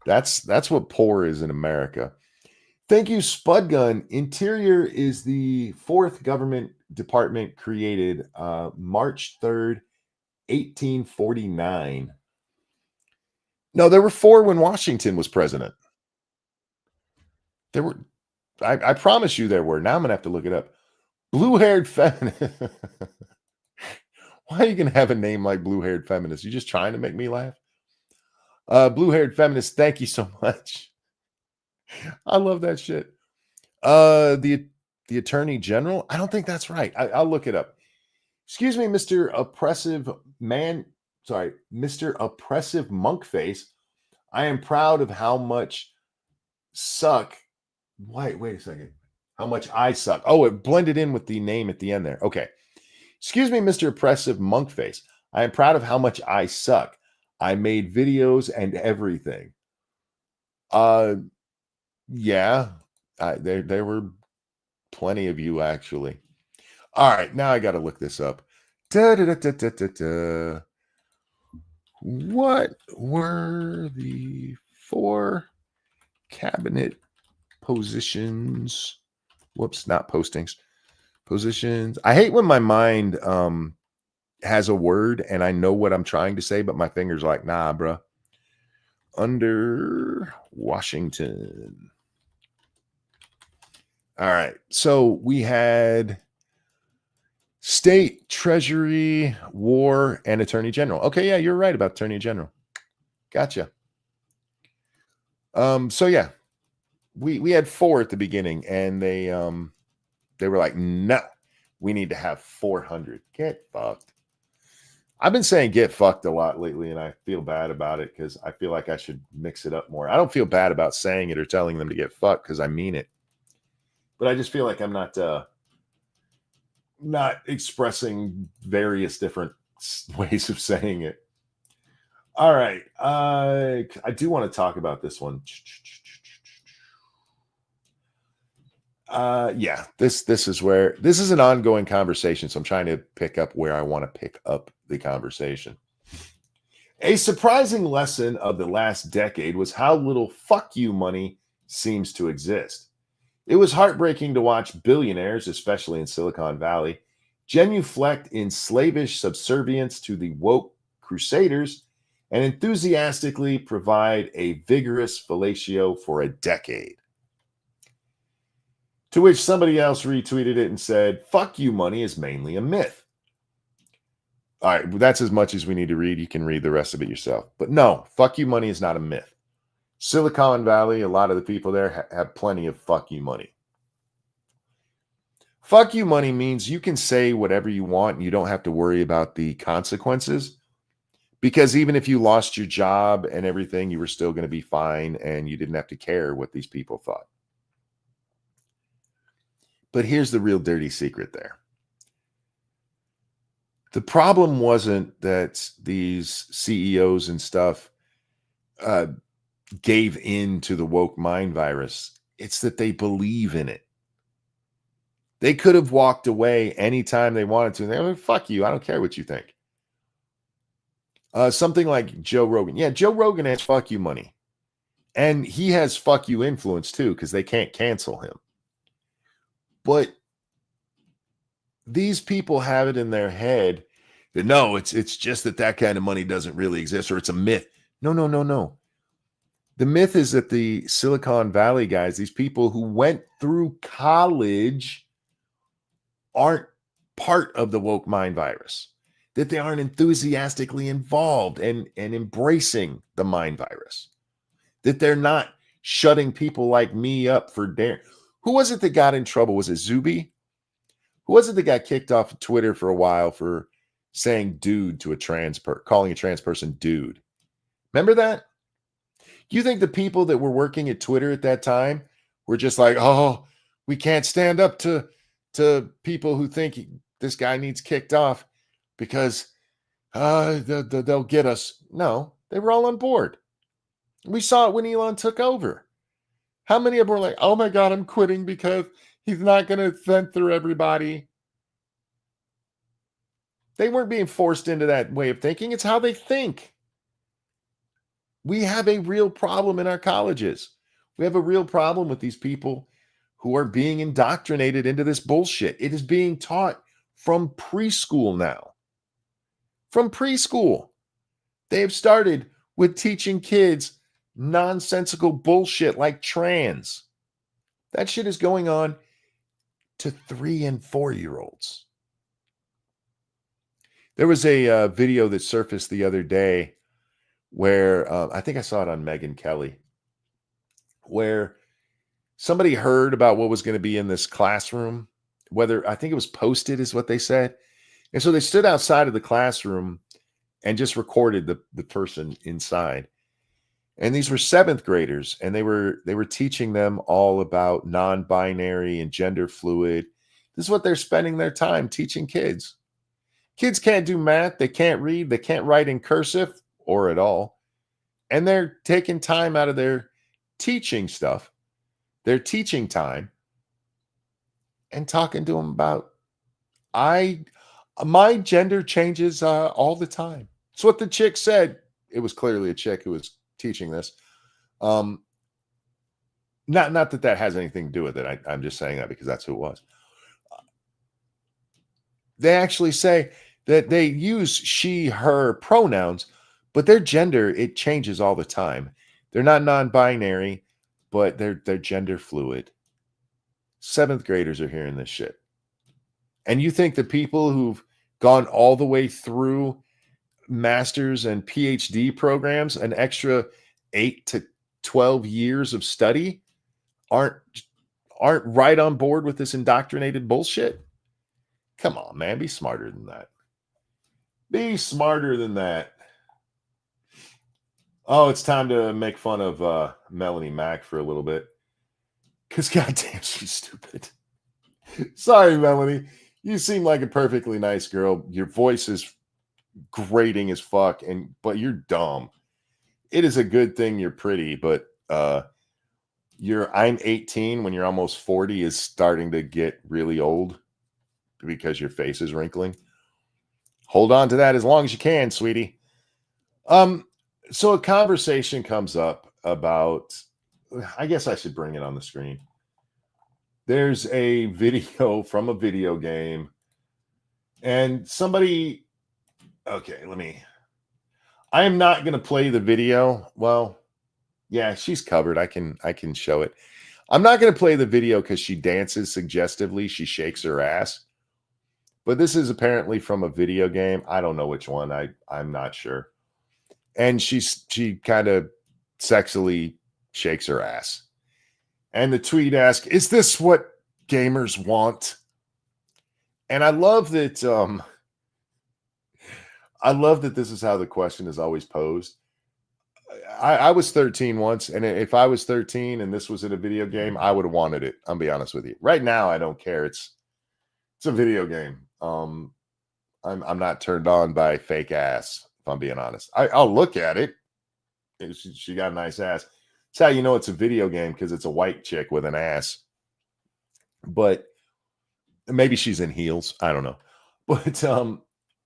Speaker 1: That's what poor is in America. Thank you, Spudgun. Interior is the 4th government department created March 3rd, 1849. No, there were 4 when Washington was president. There were, I promise you there were. Now I'm going to have to look it up. Blue-haired feminist. Why are you going to have a name like blue-haired feminist? You just trying to make me laugh? Blue-haired feminist, thank you so much. I love that shit. The Attorney General? I don't think that's right. I'll look it up. Excuse me, Mr. Oppressive Man. Sorry, Mr. Oppressive Monkface. I am proud of how much suck. Wait a second. How much I suck. Oh, it blended in with the name at the end there. Okay. Excuse me, Mr. Oppressive Monkface. I am proud of how much I suck. I made videos and everything. Yeah, there were plenty of you, actually. All right, now I got to look this up. Da, da, da, da, da, da, da. What were the 4 cabinet positions? Whoops, not postings. Positions. I hate when my mind has a word and I know what I'm trying to say, but my fingers are like, nah, bro. Under Washington. All right. So we had State, Treasury, War, and Attorney General. Okay, yeah, you're right about Attorney General. Gotcha. So yeah, we had 4 at the beginning, and they were like, no, we need to have 400. Get fucked. I've been saying get fucked a lot lately, and I feel bad about it because I feel like I should mix it up more. I don't feel bad about saying it or telling them to get fucked because I mean it. But I just feel like I'm not expressing various different ways of saying it. All right. I do want to talk about this one. Yeah, this is an ongoing conversation, so I'm trying to pick up where I want to pick up the conversation. A surprising lesson of the last decade was how little fuck you money seems to exist. It was heartbreaking to watch billionaires, especially in Silicon Valley, genuflect in slavish subservience to the woke crusaders and enthusiastically provide a vigorous fellatio for a decade. To which somebody else retweeted it and said, fuck you money is mainly a myth. All right, that's as much as we need to read. You can read the rest of it yourself. But no, fuck you money is not a myth. Silicon Valley, a lot of the people there have plenty of fuck you money. Fuck you money means you can say whatever you want and you don't have to worry about the consequences. Because even if you lost your job and everything, you were still going to be fine and you didn't have to care what these people thought. But here's the real dirty secret there. The problem wasn't that these CEOs and stuff gave in to the woke mind virus. It's that they believe in it. They could have walked away anytime they wanted to. They're like, fuck you. I don't care what you think. Something like Joe Rogan. Yeah, Joe Rogan has fuck you money. And he has fuck you influence too, because they can't cancel him. But these people have it in their head that no, it's just that kind of money doesn't really exist, or it's a myth. No. The myth is that the Silicon Valley guys, these people who went through college, aren't part of the woke mind virus, that they aren't enthusiastically involved and embracing the mind virus, that they're not shutting people like me up for dare. Who was it that got in trouble? Was it Zuby? Who was it that got kicked off of Twitter for a while for saying dude to a calling a trans person dude? Remember that? You think the people that were working at Twitter at that time were just like, oh, we can't stand up to people who think this guy needs kicked off because they'll get us? No, they were all on board. We saw it when Elon took over. How many of them were like, oh my God, I'm quitting because he's not going to censor everybody? They weren't being forced into that way of thinking. It's how they think. We have a real problem in our colleges. We have a real problem with these people who are being indoctrinated into this bullshit. It is being taught from preschool now. From preschool. They have started with teaching kids nonsensical bullshit like trans. That shit is going on to 3 and 4-year-olds. There was a video that surfaced the other day where I think I saw it on Megyn Kelly, where somebody heard about what was going to be in this classroom, whether I think it was posted is what they said. And so they stood outside of the classroom and just recorded the person inside. And these were 7th graders, and they were teaching them all about non-binary and gender fluid. This is what they're spending their time teaching kids. Kids can't do math. They can't read. They can't write in cursive or at all. And they're taking time out of their teaching stuff, their teaching time, and talking to them about, I My gender changes all the time. It's what the chick said. It was clearly a chick who was teaching this. Not that has anything to do with it. I'm just saying that because that's who it was. They actually say that they use she, her pronouns, but their gender, it changes all the time. They're not non-binary, but they're gender fluid. 7th graders are hearing this shit. And you think the people who've gone all the way through master's and PhD programs, an extra 8 to 12 years of study, aren't right on board with this indoctrinated bullshit? Come on, man. Be smarter than that. Be smarter than that. Oh, it's time to make fun of Melanie Mack for a little bit. Because goddamn, she's stupid. Sorry, Melanie. You seem like a perfectly nice girl. Your voice is grating as fuck, but you're dumb. It is a good thing you're pretty, but I'm 18 when you're almost 40 is starting to get really old because your face is wrinkling. Hold on to that as long as you can, sweetie. So a conversation comes up about, I guess I should bring it on the screen. There's a video from a video game, and somebody, okay, I am not going to play the video. Well, yeah, she's covered. I can show it. I'm not going to play the video because she dances suggestively. She shakes her ass. But this is apparently from a video game. I don't know which one. I'm not sure. And she kind of sexily shakes her ass. And the tweet asks, "Is this what gamers want?" And I love that this is how the question is always posed. I was 13 once, and if I was 13 and this was in a video game, I would have wanted it. I'll be honest with you. Right now, I don't care. It's a video game. I'm not turned on by fake ass, if I'm being honest. I'll look at it. She got a nice ass. It's how you know it's a video game, because it's a white chick with an ass. But maybe she's in heels. I don't know. But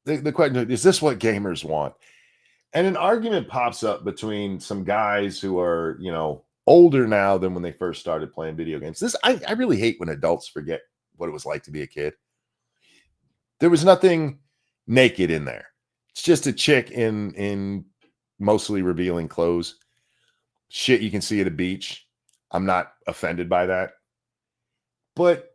Speaker 1: the question is this what gamers want? And an argument pops up between some guys who are, older now than when they first started playing video games. I really hate when adults forget what it was like to be a kid. There was nothing naked in there. It's just a chick in mostly revealing clothes. Shit you can see at a beach. I'm not offended by that. But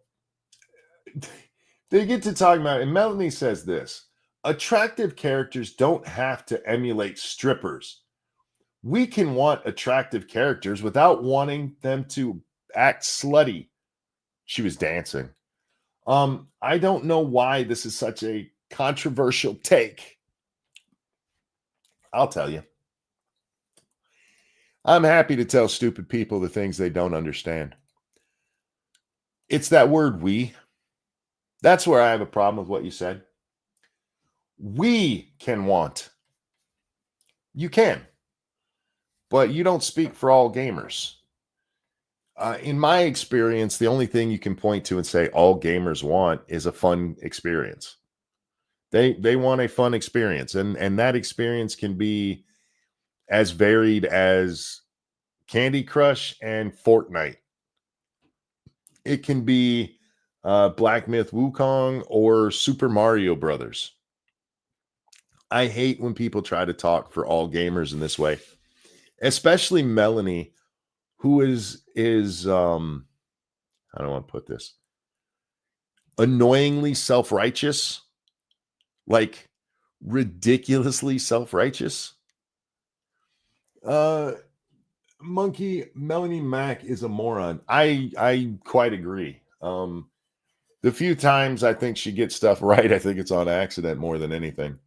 Speaker 1: they get to talking about it, and Melanie says this: attractive characters don't have to emulate strippers. We can want attractive characters without wanting them to act slutty. She was dancing. I don't know why this is such a controversial take. I'll tell you. I'm happy to tell stupid people the things they don't understand. It's that word "we." That's where I have a problem with what you said. We can want. You can. But you don't speak for all gamers. In my experience, the only thing you can point to and say all gamers want is a fun experience. They want a fun experience. And that experience can be as varied as Candy Crush and Fortnite. It can be Black Myth Wukong or Super Mario Brothers. I hate when people try to talk for all gamers in this way, especially Melanie, who is how do I want to put this? Annoyingly self-righteous, like ridiculously self-righteous. Monkey, Melanie Mack is a moron. I quite agree. The few times I think she gets stuff right, I think it's on accident more than anything.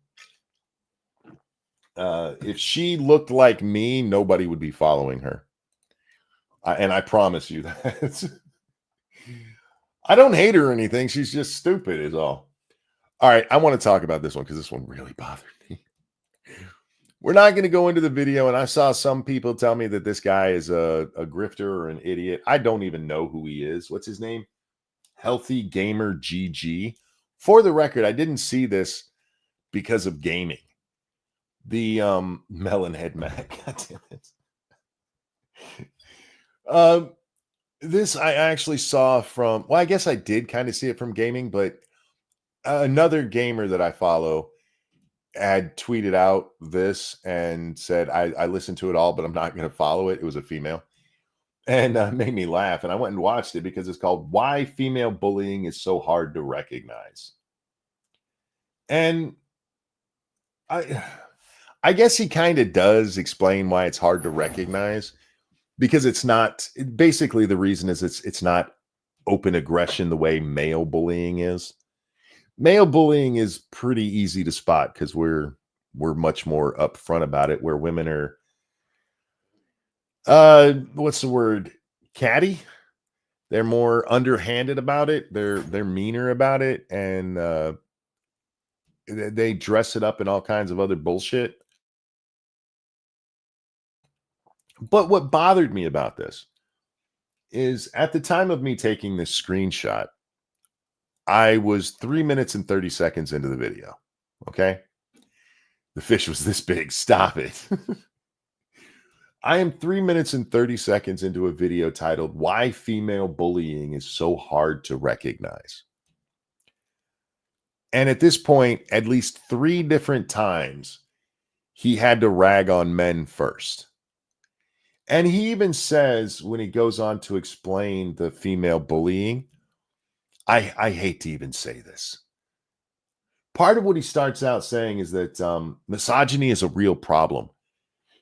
Speaker 1: If she looked like me, nobody would be following her. And I promise you that. I don't hate her or anything. She's just stupid is all. All right, I want to talk about this one because this one really bothered me. We're not going to go into the video, and I saw some people tell me that this guy is a grifter or an idiot. I don't even know who he is. What's his name? Healthy Gamer GG. For the record, I didn't see this because of gaming. The Melonhead Mac. God damn it. This I actually saw from, well, I guess I did kind of see it from gaming, but another gamer that I follow had tweeted out this and said, I listened to it all, but I'm not going to follow it. It was a female, and made me laugh. And I went and watched it because it's called Why Female Bullying is So Hard to Recognize. And I guess he kind of does explain why it's hard to recognize, because it's not, basically the reason is it's not open aggression the way male bullying is. Male bullying is pretty easy to spot because we're much more upfront about it, where women are what's the word? Catty. They're more underhanded about it. They're meaner about it, and they dress it up in all kinds of other bullshit. But what bothered me about this is at the time of me taking this screenshot, I was 3 minutes and 30 seconds into the video. Okay. The fish was this big. Stop it. I am 3 minutes and 30 seconds into a video titled Why Female Bullying is So Hard to Recognize. And at this point, at least 3 different times, he had to rag on men first. And he even says, when he goes on to explain the female bullying, I hate to even say this. Part of what he starts out saying is that misogyny is a real problem.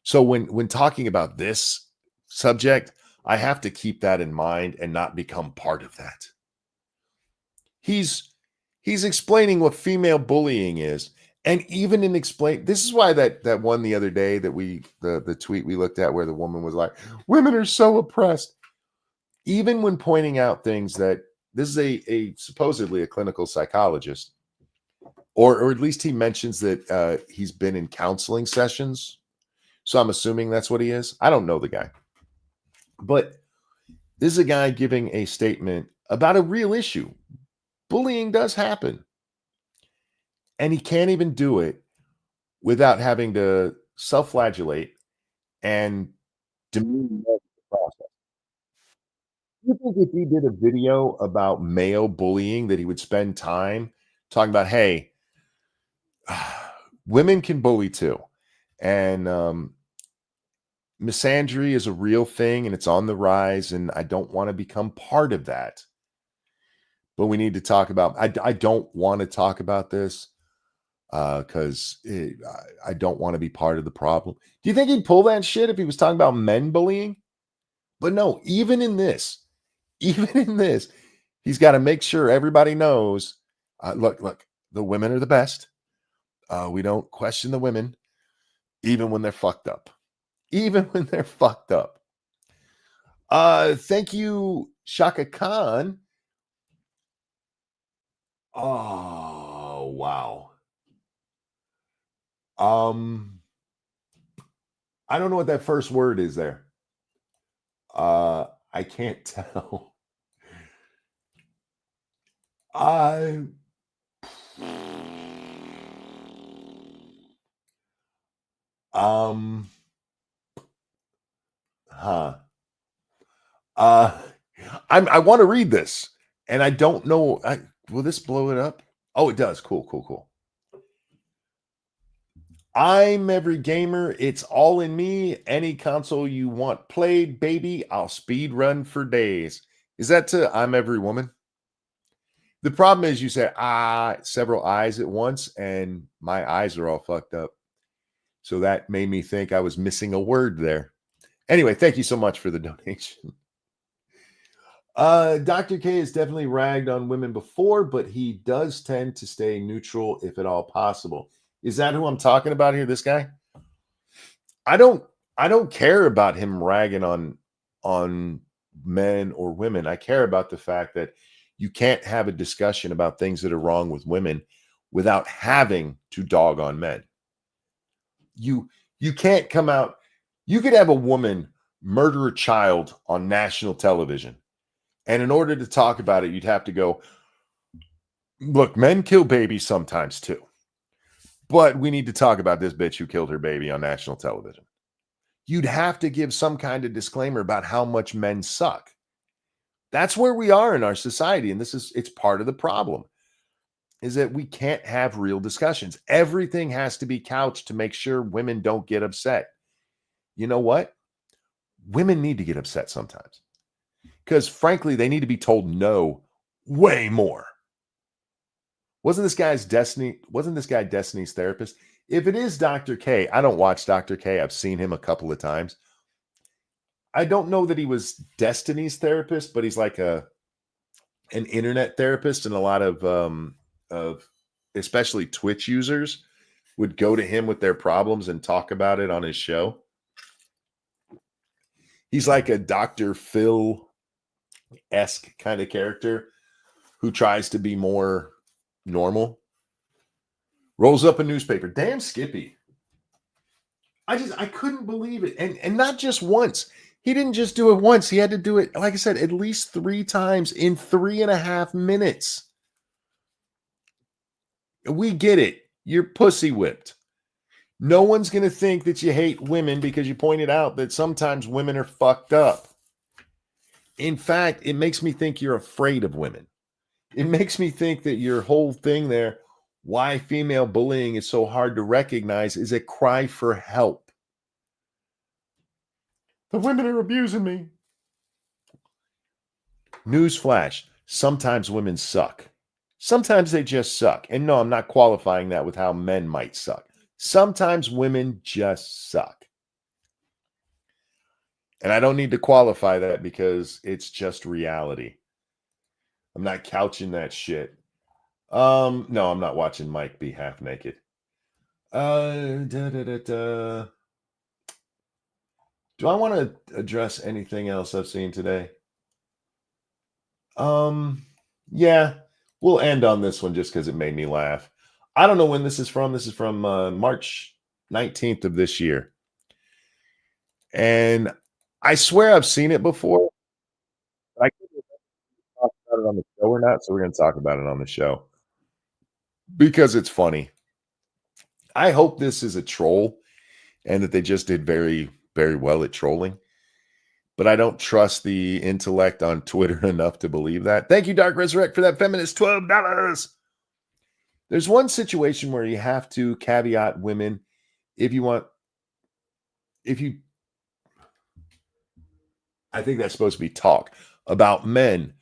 Speaker 1: So when talking about this subject, I have to keep that in mind and not become part of that. He's explaining what female bullying is. And even in this is why that one the other day that the tweet we looked at where the woman was like, women are so oppressed. Even when pointing out things that this is a supposedly a clinical psychologist, or at least he mentions that he's been in counseling sessions. So I'm assuming that's what he is. I don't know the guy. But this is a guy giving a statement about a real issue. Bullying does happen. And he can't even do it without having to self-flagellate and demean the process. You think if he did a video about male bullying that he would spend time talking about, hey, women can bully too. And misandry is a real thing and it's on the rise. And I don't want to become part of that. But we need to talk about, I don't want to talk about this. Because I don't want to be part of the problem. Do you think he'd pull that shit if he was talking about men bullying? But no, even in this, he's got to make sure everybody knows, look, the women are the best. We don't question the women, even when they're fucked up. Even when they're fucked up. Thank you, Shaka Khan. Oh, wow. I don't know what that first word is there. I can't tell. I want to read this, and I don't know. Will this blow it up? Oh, it does. Cool. I'm every gamer. It's all in me. Any console you want played, baby, I'll speed run for days. Is that to I'm every woman? The problem is you said several eyes at once, and my eyes are all fucked up. So that made me think I was missing a word there. Anyway, thank you so much for the donation. Dr. K has definitely ragged on women before, but he does tend to stay neutral if at all possible. Is that who I'm talking about here? This guy? I don't care about him ragging on men or women. I care about the fact that you can't have a discussion about things that are wrong with women without having to dog on men. You can't come out. You could have a woman murder a child on national television. And in order to talk about it, you'd have to go, Look, men kill babies sometimes too. But we need to talk about this bitch who killed her baby on national television. You'd have to give some kind of disclaimer about how much men suck. That's where we are in our society. And it's part of the problem, is that we can't have real discussions. Everything has to be couched to make sure women don't get upset. You know what? Women need to get upset sometimes, because frankly, they need to be told no way more. Wasn't this guy Destiny's therapist? If it is Dr. K, I don't watch Dr. K. I've seen him a couple of times. I don't know that he was Destiny's therapist, but he's like an internet therapist, and a lot of especially Twitch users would go to him with their problems and talk about it on his show. He's like a Dr. Phil-esque kind of character who tries to be more normal. Rolls up a newspaper. Damn Skippy. I couldn't believe it. And not just once. He didn't just do it once. He had to do it, like I said, at least 3 times in 3.5 minutes. We get it. You're pussy whipped. No one's going to think that you hate women because you pointed out that sometimes women are fucked up. In fact, it makes me think you're afraid of women. It makes me think that your whole thing there, why female bullying is so hard to recognize, is a cry for help. The women are abusing me. Newsflash, sometimes women suck. Sometimes they just suck. And no, I'm not qualifying that with how men might suck. Sometimes women just suck. And I don't need to qualify that because it's just reality. I'm not couching that shit. No, I'm not watching Mike be half naked. Do I want to address anything else I've seen today? Yeah, we'll end on this one just because it made me laugh. I don't know when this is from. This is from March 19th of this year. And I swear I've seen it before. I couldn't talk about it on the show or not, so we're going to talk about it on the show because it's funny. I hope this is a troll and that they just did very, very well at trolling. But I don't trust the intellect on Twitter enough to believe that. Thank you, Dark Resurrect, for that feminist $12. There's one situation where you have to caveat women I think that's supposed to be talk about men,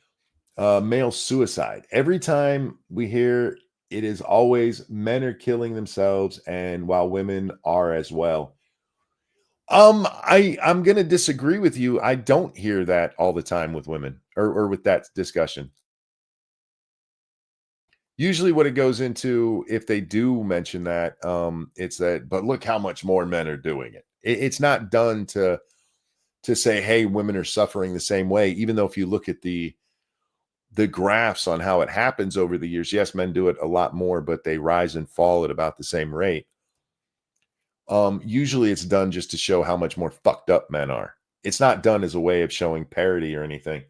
Speaker 1: male suicide. Every time we hear, it is always men are killing themselves, and while women are as well. I'm going to disagree with you. I don't hear that all the time with women or with that discussion. Usually what it goes into, if they do mention that, it's that, but look how much more men are doing it. It's not done to say, hey, women are suffering the same way, even though if you look at the graphs on how it happens over the years, yes, men do it a lot more, but they rise and fall at about the same rate. Usually it's done just to show how much more fucked up men are. It's not done as a way of showing parity or anything.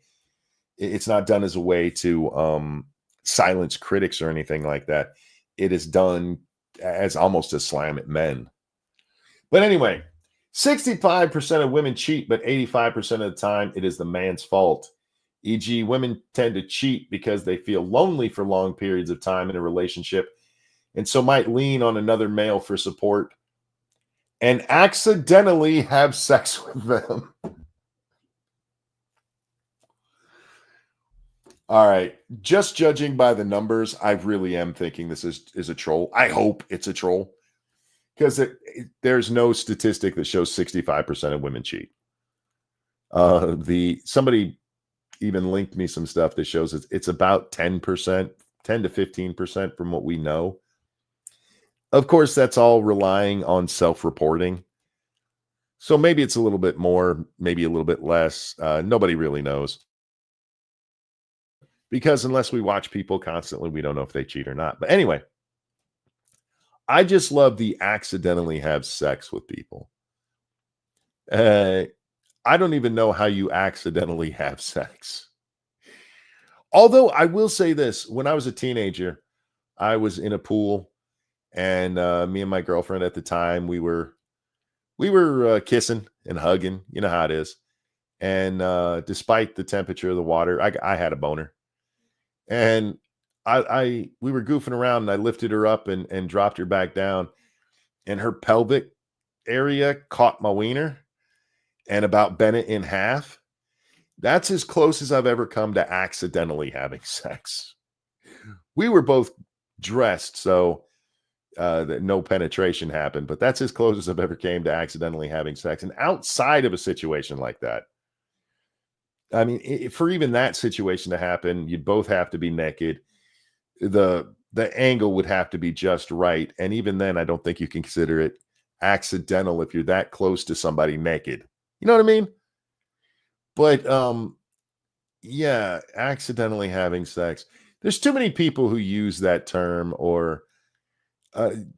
Speaker 1: It's not done as a way to silence critics or anything like that. It is done as almost a slam at men. But anyway, 65% of women cheat, but 85% of the time it is the man's fault. E.g., women tend to cheat because they feel lonely for long periods of time in a relationship, and so might lean on another male for support and accidentally have sex with them. All right. Just judging by the numbers, I really am thinking this is a troll. I hope it's a troll because there's no statistic that shows 65% of women cheat. Somebody even linked me some stuff that shows it's about 10%, 10 to 15% from what we know. Of course, that's all relying on self-reporting. So maybe it's a little bit more, maybe a little bit less. Nobody really knows. Because unless we watch people constantly, we don't know if they cheat or not. But anyway, I just love the accidentally have sex with people. I don't even know how you accidentally have sex. Although I will say this, when I was a teenager, I was in a pool, and me and my girlfriend at the time, we were kissing and hugging. You know how it is. And despite the temperature of the water, I had a boner. And we were goofing around, and I lifted her up and dropped her back down, and her pelvic area caught my wiener and about bent it in half. That's as close as I've ever come to accidentally having sex. We were both dressed, so that no penetration happened, but that's as close as I've ever came to accidentally having sex. And outside of a situation like that, I mean, for even that situation to happen, you'd both have to be naked. The angle would have to be just right, and even then, I don't think you can consider it accidental if you're that close to somebody naked. You know what I mean? But yeah, accidentally having sex. There's too many people who use that term or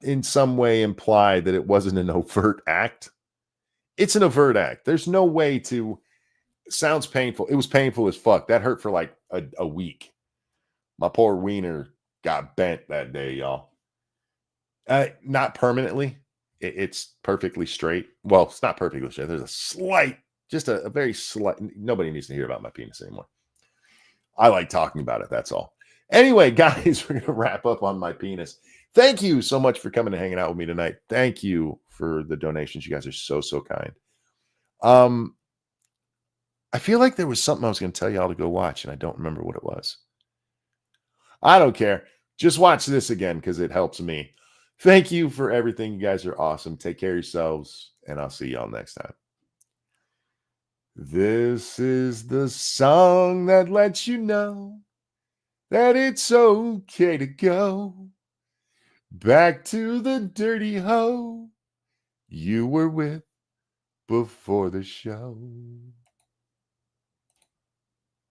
Speaker 1: in some way imply that it wasn't an overt act. It's an overt act. There's no way to. Sounds painful. It was painful as fuck. That hurt for like a week. My poor wiener got bent that day, y'all. Not permanently. It's perfectly straight. Well, it's not perfectly straight. There's a slight, just a very slight. Nobody needs to hear about my penis anymore. I like talking about it. That's all. Anyway, guys, we're going to wrap up on my penis. Thank you so much for coming and hanging out with me tonight. Thank you for the donations. You guys are so kind. I feel like there was something I was going to tell y'all to go watch, and I don't remember what it was. I don't care. Just watch this again because it helps me. Thank you for everything. You guys are awesome. Take care of yourselves, and I'll see y'all next time. This is the song that lets you know that it's okay to go back to the dirty hoe you were with before the show.